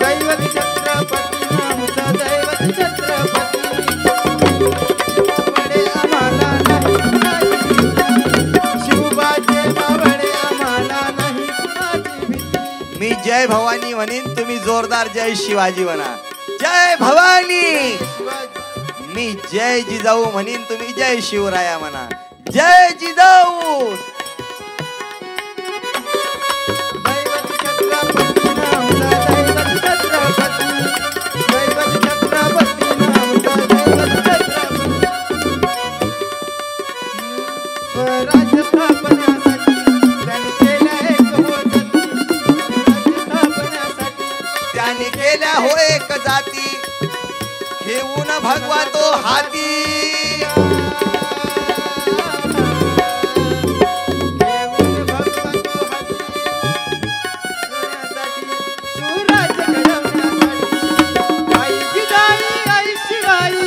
दैवत छत्रपती आमचा दैवत छत्रपती. बावडे आम्हाला नाही, शिवबाचे बावडे आम्हाला नाही कुणाची भीती. मी जय भवानी म्हणीन, तुम्ही जोरदार जय शिवाजी म्हणा. जय भवानी. मी जय जिजाऊ म्हणीन, तुम्ही जय शिवराया म्हणा. जय जिजाऊ. दैवत छत्रपती आमचा दैवत छत्रपती, दैवत छत्रपती आमचा दैवत छत्रपती. स्वराज्य स्थापण्यासाठी त्यांनी केल्या एक होती, स्वराज्य स्थापण्यासाठी त्याने केल्या हो एक जाती, घेऊन भगवा तो हाती. देऊन भगवतो हाती, सुराज्य घडवण्यासाठी. आई जिजाई आई शिवाई,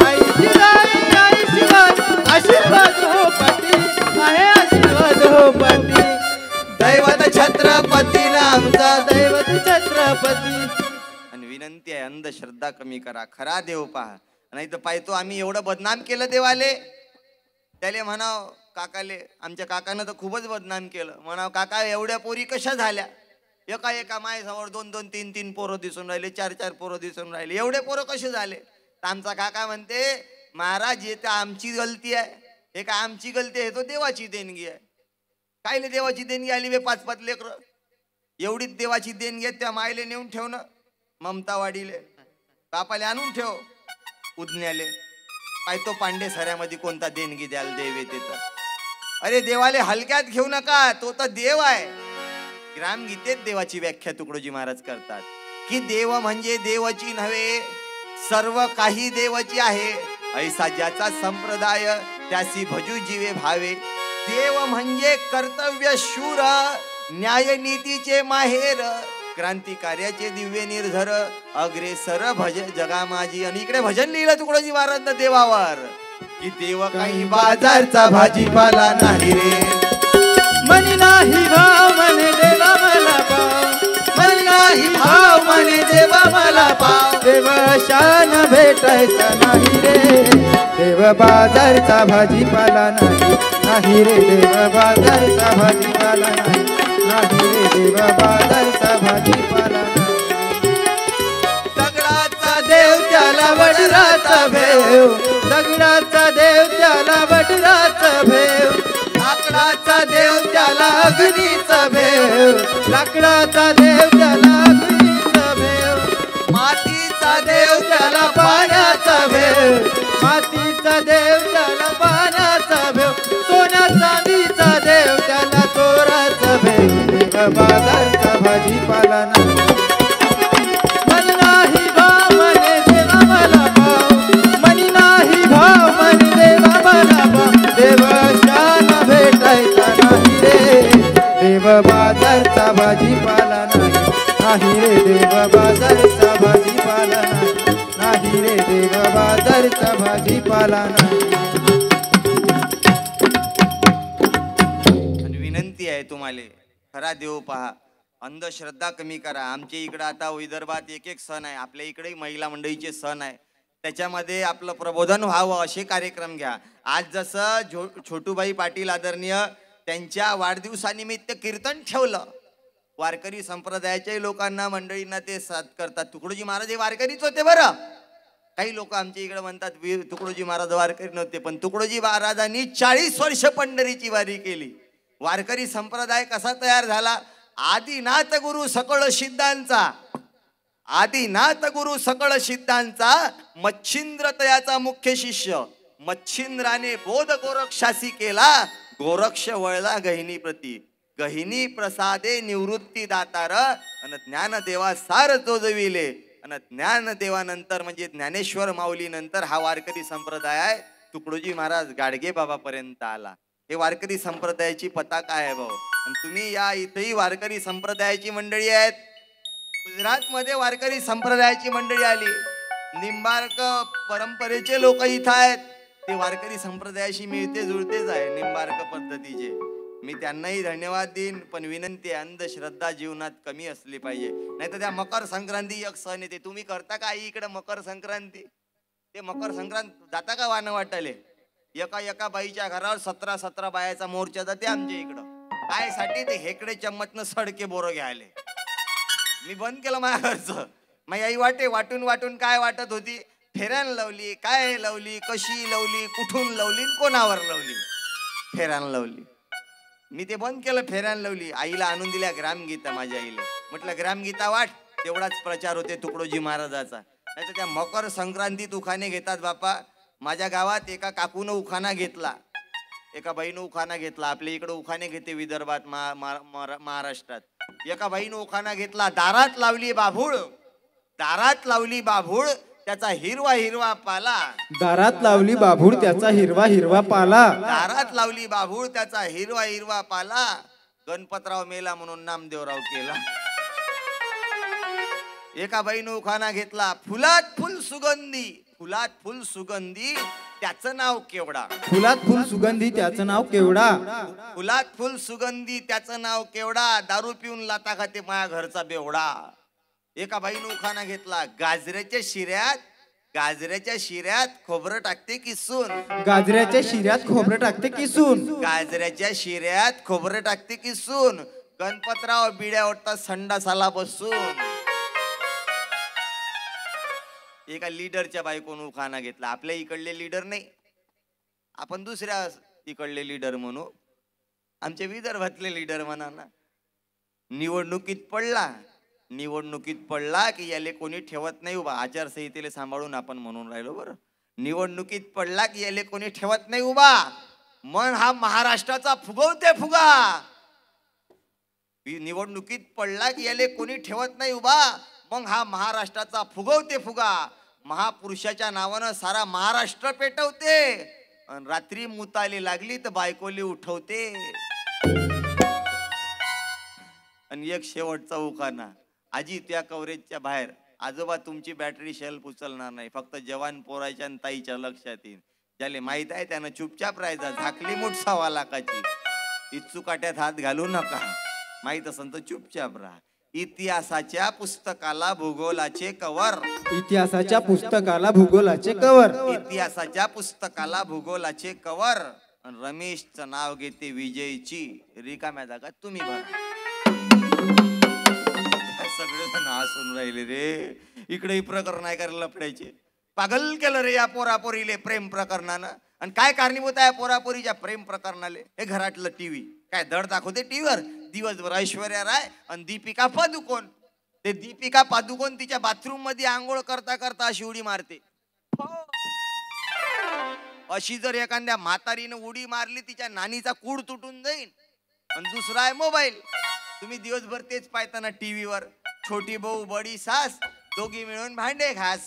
आई जिजाई आई शिवाई, आशीर्वाद हो पाटी, आहे आशीर्वाद हो पाटी. दैवत छत्रपती आमचा दैवत छत्रपती. आणि विनंती आहे, अंधश्रद्धा कमी करा, खरा देव पहा. नाही तर पाहतो आम्ही एवढं बदनाम केलं देवाले. त्याले म्हणाव काकाले, आमच्या काकानं तर खूपच बदनाम केलं. म्हणाव काका एवढ्या पोरी कशा झाल्या, एका एका मायेसमोर 2-2, 3-3 पोरं दिसून राहिले, 4-4 पोरं दिसून राहिले, एवढे पोरं कसे झाले. तर आमचा काका म्हणते महाराज हे तर आमची गलती आहे, हे काय आमची गलती आहे, तो देवाची देणगी आहे. कायले देवाची देणगी आली बे 5-5 लेकर, एवढीच देवाची देणगी आहे. त्या मायले नेऊन ठेव ना ममतावाडीले, बापाले आणून ठेव उदण्याले. पाहतो पांडे सऱ्यामध्ये कोणता देणगी द्याल देव येते तर. अरे देवाले हलक्यात घेऊ नका, तो तर देव आहे. ग्रामगीतेत देवाची व्याख्या तुकडोजी महाराज करतात की देव म्हणजे देवाची नव्हे, सर्व काही देवाची आहे. ऐसा ज्याचा संप्रदाय त्यासी भजू जीवे भावे. देव म्हणजे कर्तव्य शूर, न्यायनीतीचे माहेर, क्रांतिकार्याचे दिव्य निर्धर, अग्रेसर भज जगा माझी. आणि इकडे भजन लिहिलं तुकडोजी महाराज देवावर की देव काही बाजारचा भाजीपाला नाही रे. मनी नाही भाव म्हणे देवा मला पाव, मनी नाही भाव म्हणे देवा मला पाव. देव शान भेटायचा नाही रे, देव बाजारचा भाजीपाला नाही, नाही रे देव बाजारचा भाजीपाला नाही, नाही रे देव बाजारचा भाजीपाला नाही. दगडाचा देव त्याला वडराचा भेव, दगडाचा देव त्याला वडराचा भेव, लाकडाचा देव त्याला अग्नीचा भेव, लाकडाचा देव त्याला अग्नीचा भेव. मातीचा देव त्याला पाण्याचा भेव, मातीचा देव त्याला पाण्याचा भेव, सोन्या चांदीचा देव त्याला चोराचा भेव. देव बाजारचा भाजीपाला नाही, मनी नाही भाव म्हणे देवा मला पाव, मनी नाही भाव म्हणे देवा मला पाव. देव शान भेटायचा नाही रे, देव बाजारचा भाजीपाला नाही, नाही रे देव बाजारचा भाजीपाला नाही, नाही रे देव बाजारचा भाजीपाला नाही. आणि विनंती आहे तुम्हाला, खरा देव पहा. अंधश्रद्धा कमी करा. आमच्या इकडं आता विदर्भात एक एक सण आहे, आपल्या इकडेही महिला मंडळीचे सण आहे, त्याच्यामध्ये आपलं प्रबोधन व्हावं असे कार्यक्रम घ्या. आज जसं छोटूबाई पाटील आदरणीय त्यांच्या वाढदिवसानिमित्त कीर्तन ठेवलं, वारकरी संप्रदायाच्याही लोकांना मंडळींना ते साथ करतात. तुकडोजी महाराज हे वारकरीच होते बरं. काही लोक आमच्या इकडे म्हणतात तुकडोजी महाराज वारकरी नव्हते, पण तुकडोजी महाराजांनी 40 वर्ष पंढरीची वारी केली. वारकरी संप्रदाय कसा तयार झाला? आदिनाथ गुरु सकळ सिद्धांचा, आदिनाथ गुरु सकळ सिद्धांचा मच्छिंद्र तयाचा मुख्य शिष्य. मच्छिंद्राने बोध गोरक्षासी केला, गोरक्ष वळला गहिनी प्रती. गहिनी प्रसादे निवृत्ती दातार अन ज्ञानदेवा सार जोजविले. आणि ज्ञानदेवानंतर म्हणजे ज्ञानेश्वर माऊली नंतर हा वारकरी संप्रदाय आहे. तुकडोजी महाराज गाडगे बाबा पर्यंत आला. हे वारकरी संप्रदायाची पताका आहे भाऊ. आणि तुम्ही या इथेही वारकरी संप्रदायाची मंडळी आहेत. गुजरात मध्ये वारकरी संप्रदायाची मंडळी आली. निंबार्क परंपरेचे लोक इथं आहेत, ते वारकरी संप्रदायाशी मिळते जुळतेच आहे निंबार्क पद्धतीचे. मी त्यांनाही धन्यवाद देईन, पण विनंती आहे अंधश्रद्धा जीवनात कमी असली पाहिजे. नाही तर त्या मकर संक्रांती एक सण येते, तुम्ही करता का आई इकडे मकर संक्रांती? ते मकर संक्रांत जाता का वानं वाटले? एका एका बाईच्या घरावर 17 बायाचा मोर्चा जाते आमच्या इकडं. काय साठी? ते हेकडे चम्मचनं सडके बोरं घ्यायले. मी बंद केलं माझ्या घरचं. माझी आई वाटून वाटून काय वाटत होती, फेऱ्यान लावली, काय लावली, कशी लावली, कुठून लावली, कोणावर लावली. फेऱ्यान लावली. मी ते बंद केलं, फेऱ्यान लावली. आईला आणून दिल्या ग्रामगीता. माझ्या आईला म्हटलं ग्रामगीता वाट, तेवढाच प्रचार होते तुकडोजी महाराजाचा. नाही तर त्या मकर संक्रांतीत उखाणे घेतात बापा. माझ्या गावात एका काकूनं उखाणा घेतला, एका बाईनं उखाणा घेतला. आपल्या इकडे उखाणे घेते विदर्भात, महाराष्ट्रात. एका बाईनं उखाणा घेतला, दारात लावली बाभूळ, दारात लावली बाभूळ त्याचा हिरवा हिरवा पाला. दारात लावली बाभूळ त्याचा हिरवा हिरवा पाला. दारात लावली बाभूळ त्याचा हिरवा हिरवा पाला. गणपतराव मेला म्हणून नामदेवराव केला. एका बाईनं उखाणा घेतला, फुलात फुल सुगंधी, फुलात फुल सुगंधी त्याचं नाव केवढा. फुलात फुल सुगंधी त्याचं नाव केवढा. फुलात फुल सुगंधी त्याचं नाव केवढा. दारू पिऊन लाता खाते माया घरचा बेवडा. एका बाईनं उखाणा घेतला, गाजऱ्याच्या शिऱ्यात खोबरं टाकते किसून. गाजऱ्याच्या शिऱ्यात खोबरं टाकते किसून. गाजऱ्याच्या शिऱ्यात खोबरं टाकते किसून. गणपतराव बिड्या ओढतात संडासाला बसून. एका लीडरच्या बायकोनं उखाणा घेतला. आपल्या इकडले लीडर नाही, आपण दुसऱ्या इकडले लीडर म्हणू. आमच्या विदर्भातले लीडर म्हणा ना. निवडणुकीत पडला की याले कोणी ठेवत नाही उभा. आचारसंहितेला सांभाळून आपण म्हणून राहिलो बरं. निवडणुकीत पडला की याले कोणी ठेवत नाही उभा. मन हा महाराष्ट्राचा फुगवते फुगा. निवडणुकीत पडला की याले कोणी ठेवत नाही उभा. मग हा महाराष्ट्राचा फुगवते फुगा. महापुरुषाच्या नावानं सारा महाराष्ट्र पेटवते. आणि रात्री मुताली लागली तर बायकोली उठवते. आणि एक शेवटचा उखाणा, आजी त्या कव्हरेजच्या बाहेर, आजोबा तुमची बॅटरी शेल्फ उचलणार नाही, फक्त जवान पोराच्या आणि ताईच्या लक्षात येईल. ज्याला माहित आहे त्यानं चुपचाप राहायचा. झाकली मूठ 1.25 लाखाची, इच्छुकाट्यात हात घालू नका. माहित असेल तर चुपचाप राहा. इतिहासाच्या पुस्तकाला भूगोलाचे कवर. इतिहासाच्या पुस्तकाला भूगोलाचे कवर. इतिहासाच्या पुस्तकाला भूगोलाचे कवर. रमेशचं नाव घेते विजयची. रिकाम्या जागा तुम्ही भरा. सगळेजण हसून राहिले रे. इकडे प्रकरण आहे करायला लफड्याचे. पागल केलं रे या पोरापोरीले प्रेम प्रकरणानं. आणि काय कारणीभूत आहे पोरापोरीच्या प्रेम प्रकरणाले? हे घरातलं टीव्ही काय धड दाखवते टीव्हीवर दिवसभर. ऐश्वर्या राय आणि दीपिका पादुकोण. ते दीपिका पादुकोण तिच्या बाथरूम मध्ये आंघोळ करता करता अशी उडी मारते. अशी जर एखाद्या म्हातारीनं उडी मारली तिच्या नानीचा कूड तुटून जाईल. आणि दुसरा आहे मोबाईल. तुम्ही दिवसभर तेच पाहताना टीव्हीवर. छोटी भाऊ बडी सास दोघी मिळून भांडे घास.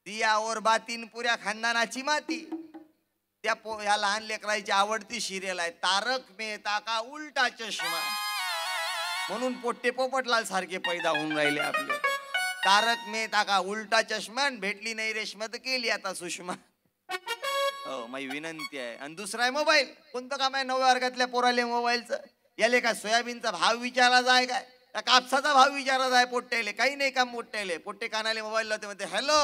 दिया और बातीन पुऱ्या खानदानाची माती. त्या ह्या लहान लेकराची आवडती सिरियल आहे तारक मेहता का उलटा चष्मा. म्हणून पोट्टे पोपटलाल सारखे पैदा होऊन राहिले आपले. तारक मेहता का उलटा चष्मा. भेटली नाही रेशमा तर केली आता सुषमा. हो माझी विनंती आहे. आणि दुसरा आहे मोबाईल. कोणतं काम आहे 9व्या वर्गातल्या पोराले मोबाईलचं? याले काय सोयाबीनचा भाव विचारला जाय काय, त्या कापसाचा भाव विचारला जाय पोट्ट्याले, काही नाही काम पोट्ट्याले. पोट्टे कानाले मोबाईल लावते, म्हणते हॅलो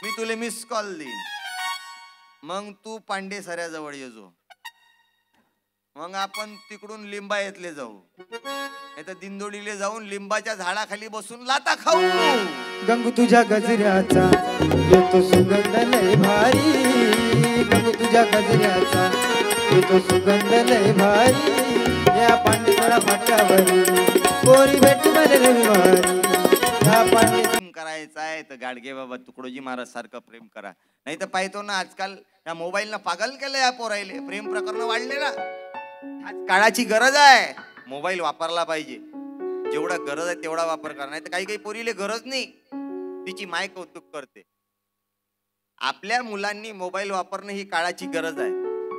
मी तुले मिस कॉल देईन. मग तू पांडे सऱ्याजवळ येजो, मग आपण तिकडून लिंबा येतले जाऊ, नाही तर दिंडोडीले जाऊन लिंबाच्या झाडाखाली बसून लाता खाऊ. गंगू तुझ्या गजऱ्याचा येतो सुगंध लय भारी, गंगू तुझ्या गजऱ्याचा येतो सुगंध लय भारी. या पांडेकरा फाट्यावरी पोरी भेट मला रविवारी. या पांडे प्रेम करायचं आहे तर गाडगे बाबा तुकडोजी महाराज सारखं प्रेम करा, नाही तर पाहतो ना आजकाल या मोबाईलनं पागल केलं या पोरायले. प्रेम प्रकरण वाढले ना, आज काळाची गरज आहे, मोबाईल वापरला पाहिजे, जेवढा गरज आहे तेवढा वापर करा. नाही तर काही काही पोरीले गरज नाही, तिची माय कौतुक करते. आपल्या मुलांनी मोबाईल वापरणं ही काळाची गरज आहे.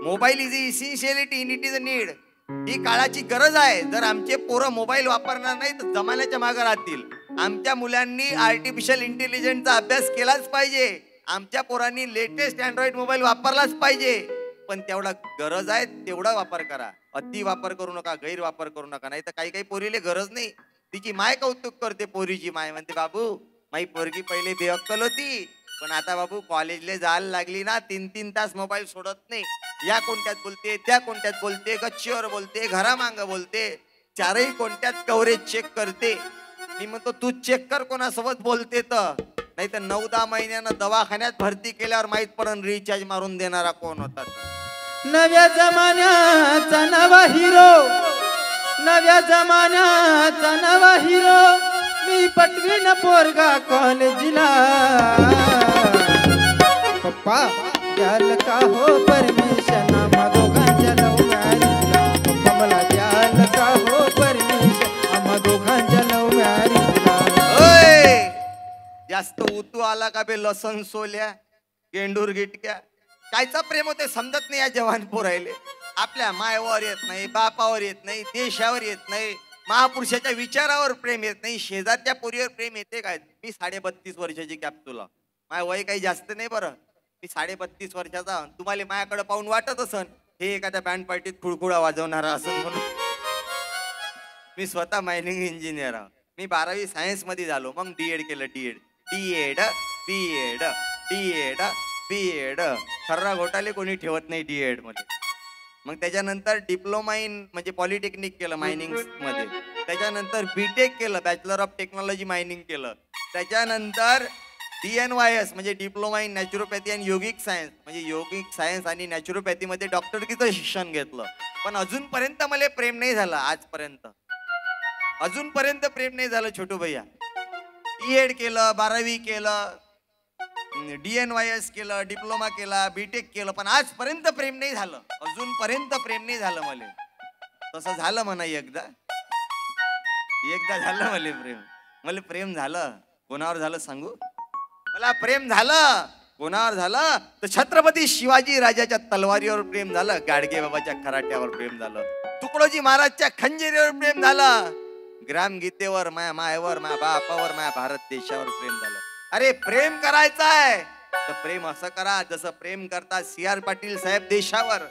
Mobile is essentiality in it is a need, ही काळाची गरज आहे. जर आमचे पोरं मोबाईल वापरणार नाही तर जमान्याच्या मागे राहतील. आमच्या मुलांनी आर्टिफिशियल इंटेलिजन्सचा अभ्यास केलाच पाहिजे, आमच्या पोरांनी लेटेस्ट अँड्रॉइड मोबाईल वापरलाच पाहिजे. पण तेवढा गरज आहे तेवढा वापर करा, अति वापर करू नका, गैरवापर करू नका. नाही तर काही काही पोरीले गरज नाही, तिची माय कौतुक करते. पोरीची माय म्हणते बाबू माई पोरगी पहिले बेअक्कल होती, पण आता बाबू कॉलेजला जायला लागली ना 3-3 तास मोबाईल सोडत नाही. या कोणत्यात बोलते, त्या कोणत्यात बोलते, गच्चीवर बोलते, घरामांग बोलते, चारही कोणत्यात कव्हरेज चेक करते. मी म्हणतो तू चेक कर कोणासोबत बोलते तर, नाही तर 9-10 महिन्यानं दवाखान्यात भरती केल्यावर माहित पडन रिचार्ज मारून देणारा कोण होता. नव्या जमान्याचा नवा हिरो, नव्या जमान्याचा नवा हिरो, मी पटवीन पोरगा कॉलेजला. पप्पा द्याल का हो परमिशन आम्हा दोघांच्या लव्ह मॅरेजला. पप्पा मला द्याल का हो परमिशन आम्हा दोघांच्या लव्ह मॅरेजला. जास्त उतू आला का बे लसण सोल्या गेंडूर गिटक्या, कायचा प्रेम होते समजत नाही या जवान पोरायले. आपल्या मायवर येत नाही, बापावर येत नाही, देशावर येत नाही, महापुरुषाच्या विचारावर प्रेम येत नाही, शेजारच्या पोरीवर प्रेम येते काय. मी 32.5 वर्षाची कॅप, तुला माय वय काही जास्त नाही बरं, मी 32.5 वर्षाचा. तुम्हाला माझ्याकडे पाहून वाटत असन हे एखाद्या बँड पार्टीत खुळखुळा वाजवणारा असं म्हणून. मी स्वतः मायनिंग इंजिनियर आहे. मी 12वी सायन्स मध्ये झालो, मग डीएड केलं. डीएड बीएड डीएड बीएड खर्रा घोटाले कोणी ठेवत नाही डीएड मध्ये. मग त्याच्यानंतर डिप्लोमा इन म्हणजे पॉलिटेक्निक केलं मायनिंग मध्ये. त्याच्यानंतर बीटेक केलं, बॅचलर ऑफ टेक्नॉलॉजी मायनिंग केलं. त्याच्यानंतर DNYS म्हणजे diploma in naturopathy and yogic science म्हणजे योगिक सायन्स आणि नॅचरोपॅथी मध्ये डॉक्टरकीचं शिक्षण घेतलं. पण अजूनपर्यंत मला प्रेम नाही झालं, आजपर्यंत अजूनपर्यंत प्रेम नाही झालं छोटू भैया. डीएड केलं, 12वी केलं, DNYS केलं, डिप्लोमा केला, बीटेक केलं, पण आजपर्यंत प्रेम नाही झालं, अजूनपर्यंत प्रेम नाही झालं मला. तसं झालं म्हणा एकदा झालं मला प्रेम झालं. कोणावर झालं सांगू, मला प्रेम झालं कोणावर झालं तर छत्रपती शिवाजी राजाच्या तलवारीवर प्रेम झालं, गाडगे बाबाच्या खराट्यावर प्रेम झालं, तुकडोजी महाराजच्या खंजिरीवर प्रेम झालं, ग्रामगीतेवर, माया मायवर, माया बापावर, माया भारत देशावर प्रेम झालं. अरे प्रेम करायचं आहे तर प्रेम असं करा जसं प्रेम करतात CR पाटील साहेब देशावर,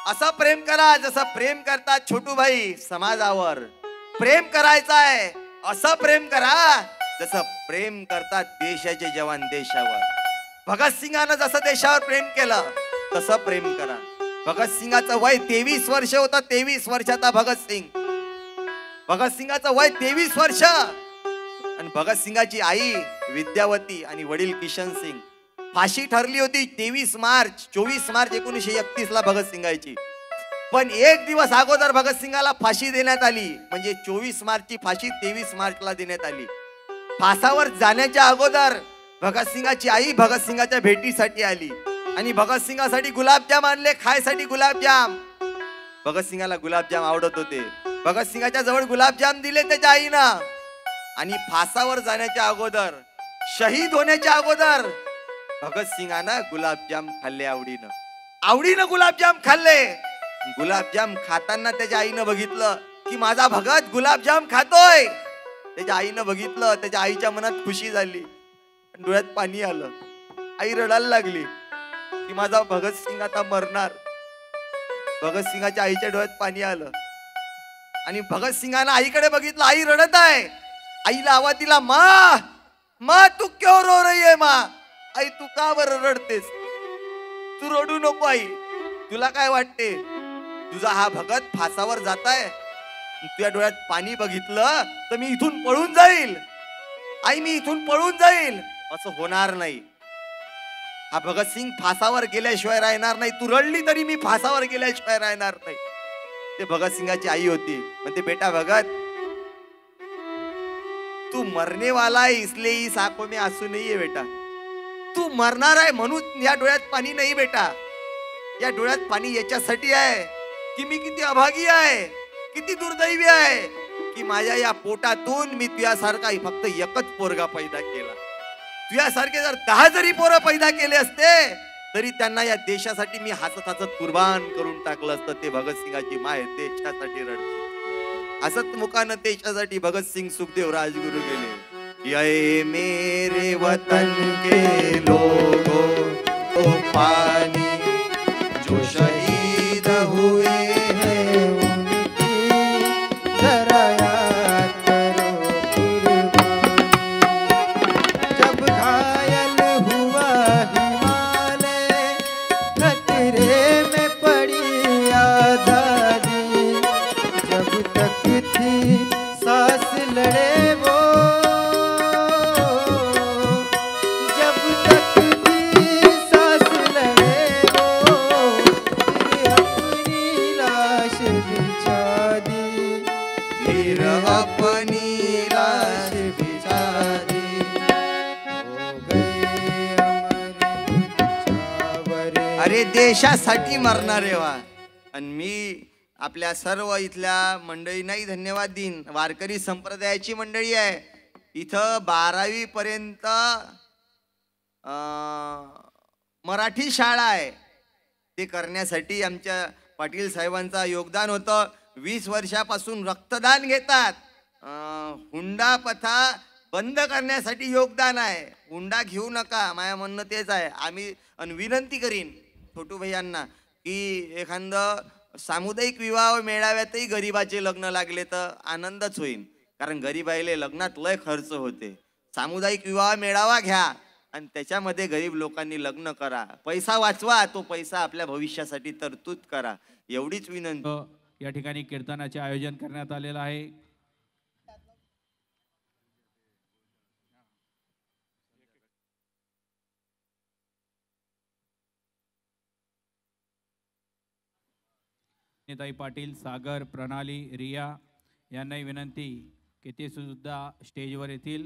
असं प्रेम करा जसं प्रेम करतात छोटूभाई समाजावर. प्रेम करायचं आहे असं प्रेम करा जसं प्रेम करतात देशाचे जवान देशावर. भगतसिंगानं जसं देशावर प्रेम केलं तसं प्रेम करा. भगतसिंगाचं वय 23 वर्ष होतं, 23 वर्षाचा भगतसिंगाचं वय 23 वर्ष. आणि भगतसिंगाची आई विद्यावती आणि वडील किशन सिंग. फाशी ठरली होती 24 मार्च 1931 ला भगतसिंगाची. पण एक दिवस अगोदर भगतसिंगाला फाशी देण्यात आली, म्हणजे 24 मार्चची फाशी 23 मार्चला देण्यात आली. फासावर जाण्याच्या अगोदर भगतसिंगाची आई भगतसिंगाच्या भेटीसाठी आली आणि भगतसिंगासाठी गुलाबजाम आणले, खायसाठी गुलाबजाम. भगतसिंगाला गुलाबजाम आवडत होते, भगतसिंगाच्या जवळ गुलाबजाम दिले त्याच्या आईनं. आणि फासावर जाण्याच्या अगोदर, शहीद होण्याच्या अगोदर भगतसिंगानं गुलाबजाम खाल्ले, आवडीनं गुलाबजाम खाल्ले. गुलाबजाम खाताना त्याच्या आईनं बघितलं की माझा भगत गुलाबजाम खातोय. त्याच्या आईनं बघितलं, त्याच्या आईच्या मनात खुशी झाली, डोळ्यात पाणी आलं. आई रडायला लागली की माझा भगतसिंग आता मरणार. भगतसिंगाच्या आईच्या डोळ्यात पाणी आलं. आणि भगतसिंगानं आईकडे बघितलं, आई रडत आहे. आईला आवाज दिला, मा मा तू क्यों रो रही है मा? आई तू का बरं रडतेस? तू रडू नको आई. तुला काय वाटते तुझा हा भगत फासावर जाताय, तुझ्या डोळ्यात पाणी बघितलं तर मी इथून पळून जाईल. आई मी इथून पळून जाईल. असं होणार नाही. हा भगतसिंग फासावर गेल्याशिवाय राहणार नाही. तू रडली तरी मी फासावर गेल्याशिवाय राहणार नाही. ते भगतसिंगाची आई होती. म्हणते बेटा भगत, तू मरने वाला है इसलिए इस आंखों में आंसू नहीं है बेटा. तू मरणार आहे म्हणून या डोळ्यात पाणी नाही बेटा. या डोळ्यात पाणी याच्यासाठी आहे की मी किती अभागी आहे, किती दुर्दैवी आहे की माझ्या या पोटातून मी तुझ्यासारखा फक्त एकच पोरगा पैदा केला. तुझ्यासारखे जर 10 जरी पोरं पैदा केले असते तरी त्यांना या देशासाठी मी हसत हसत कुर्बान करून टाकलं असतं. ते भगतसिंगाची माय देशासाठी रडते. हसत मुखानं देशासाठी भगतसिंग सुखदेव राजगुरु गेले. ये मेरे वतन के लोगों तो पानी जो शहीद हुए हैं उनकी जरा याद करो कुर्बानी. जब घायल हुआ हिमालय, खतरे में पड़ी आजादी, जब तक थी सांस लड़े वो, जब तक थी सांस लड़े वो, फिर अपनी लाश बिछा दी, फिर अपनी लाश बिछा दी. हो गए अमर निछावर. अरे देशासाठी मरणारे वा. आणि मी आपल्या सर्व इथल्या मंडळींनाही धन्यवाद देईन. वारकरी संप्रदायाची मंडळी आहे इथं. 12वी पर्यंत मराठी शाळा आहे. ते करण्यासाठी आमच्या पाटील साहेबांचं योगदान होतं. 20 वर्षापासून रक्तदान घेतात. हुंडा प्रथा बंद करण्यासाठी योगदान आहे. हुंडा घेऊ नका, माझ्या म्हणणं तेच आहे. आम्ही विनंती करीन छोटू भैयांना की एखादं सामुदायिक विवाह मेळाव्यातही गरीबाचे लग्न लागले तर आनंदच होईल. कारण गरीबाईले लग्नात लय खर्च होते. सामुदायिक विवाह मेळावा घ्या आणि त्याच्यामध्ये गरीब लोकांनी लग्न करा. पैसा वाचवा, तो पैसा आपल्या भविष्यासाठी तरतूद करा. एवढीच विनंती. या ठिकाणी कीर्तनाचे आयोजन करण्यात आलेलं आहे. नेताई पाटील, सागर, प्रणाली, रिया यांनाही विनंती की ते सुद्धा स्टेजवर येतील.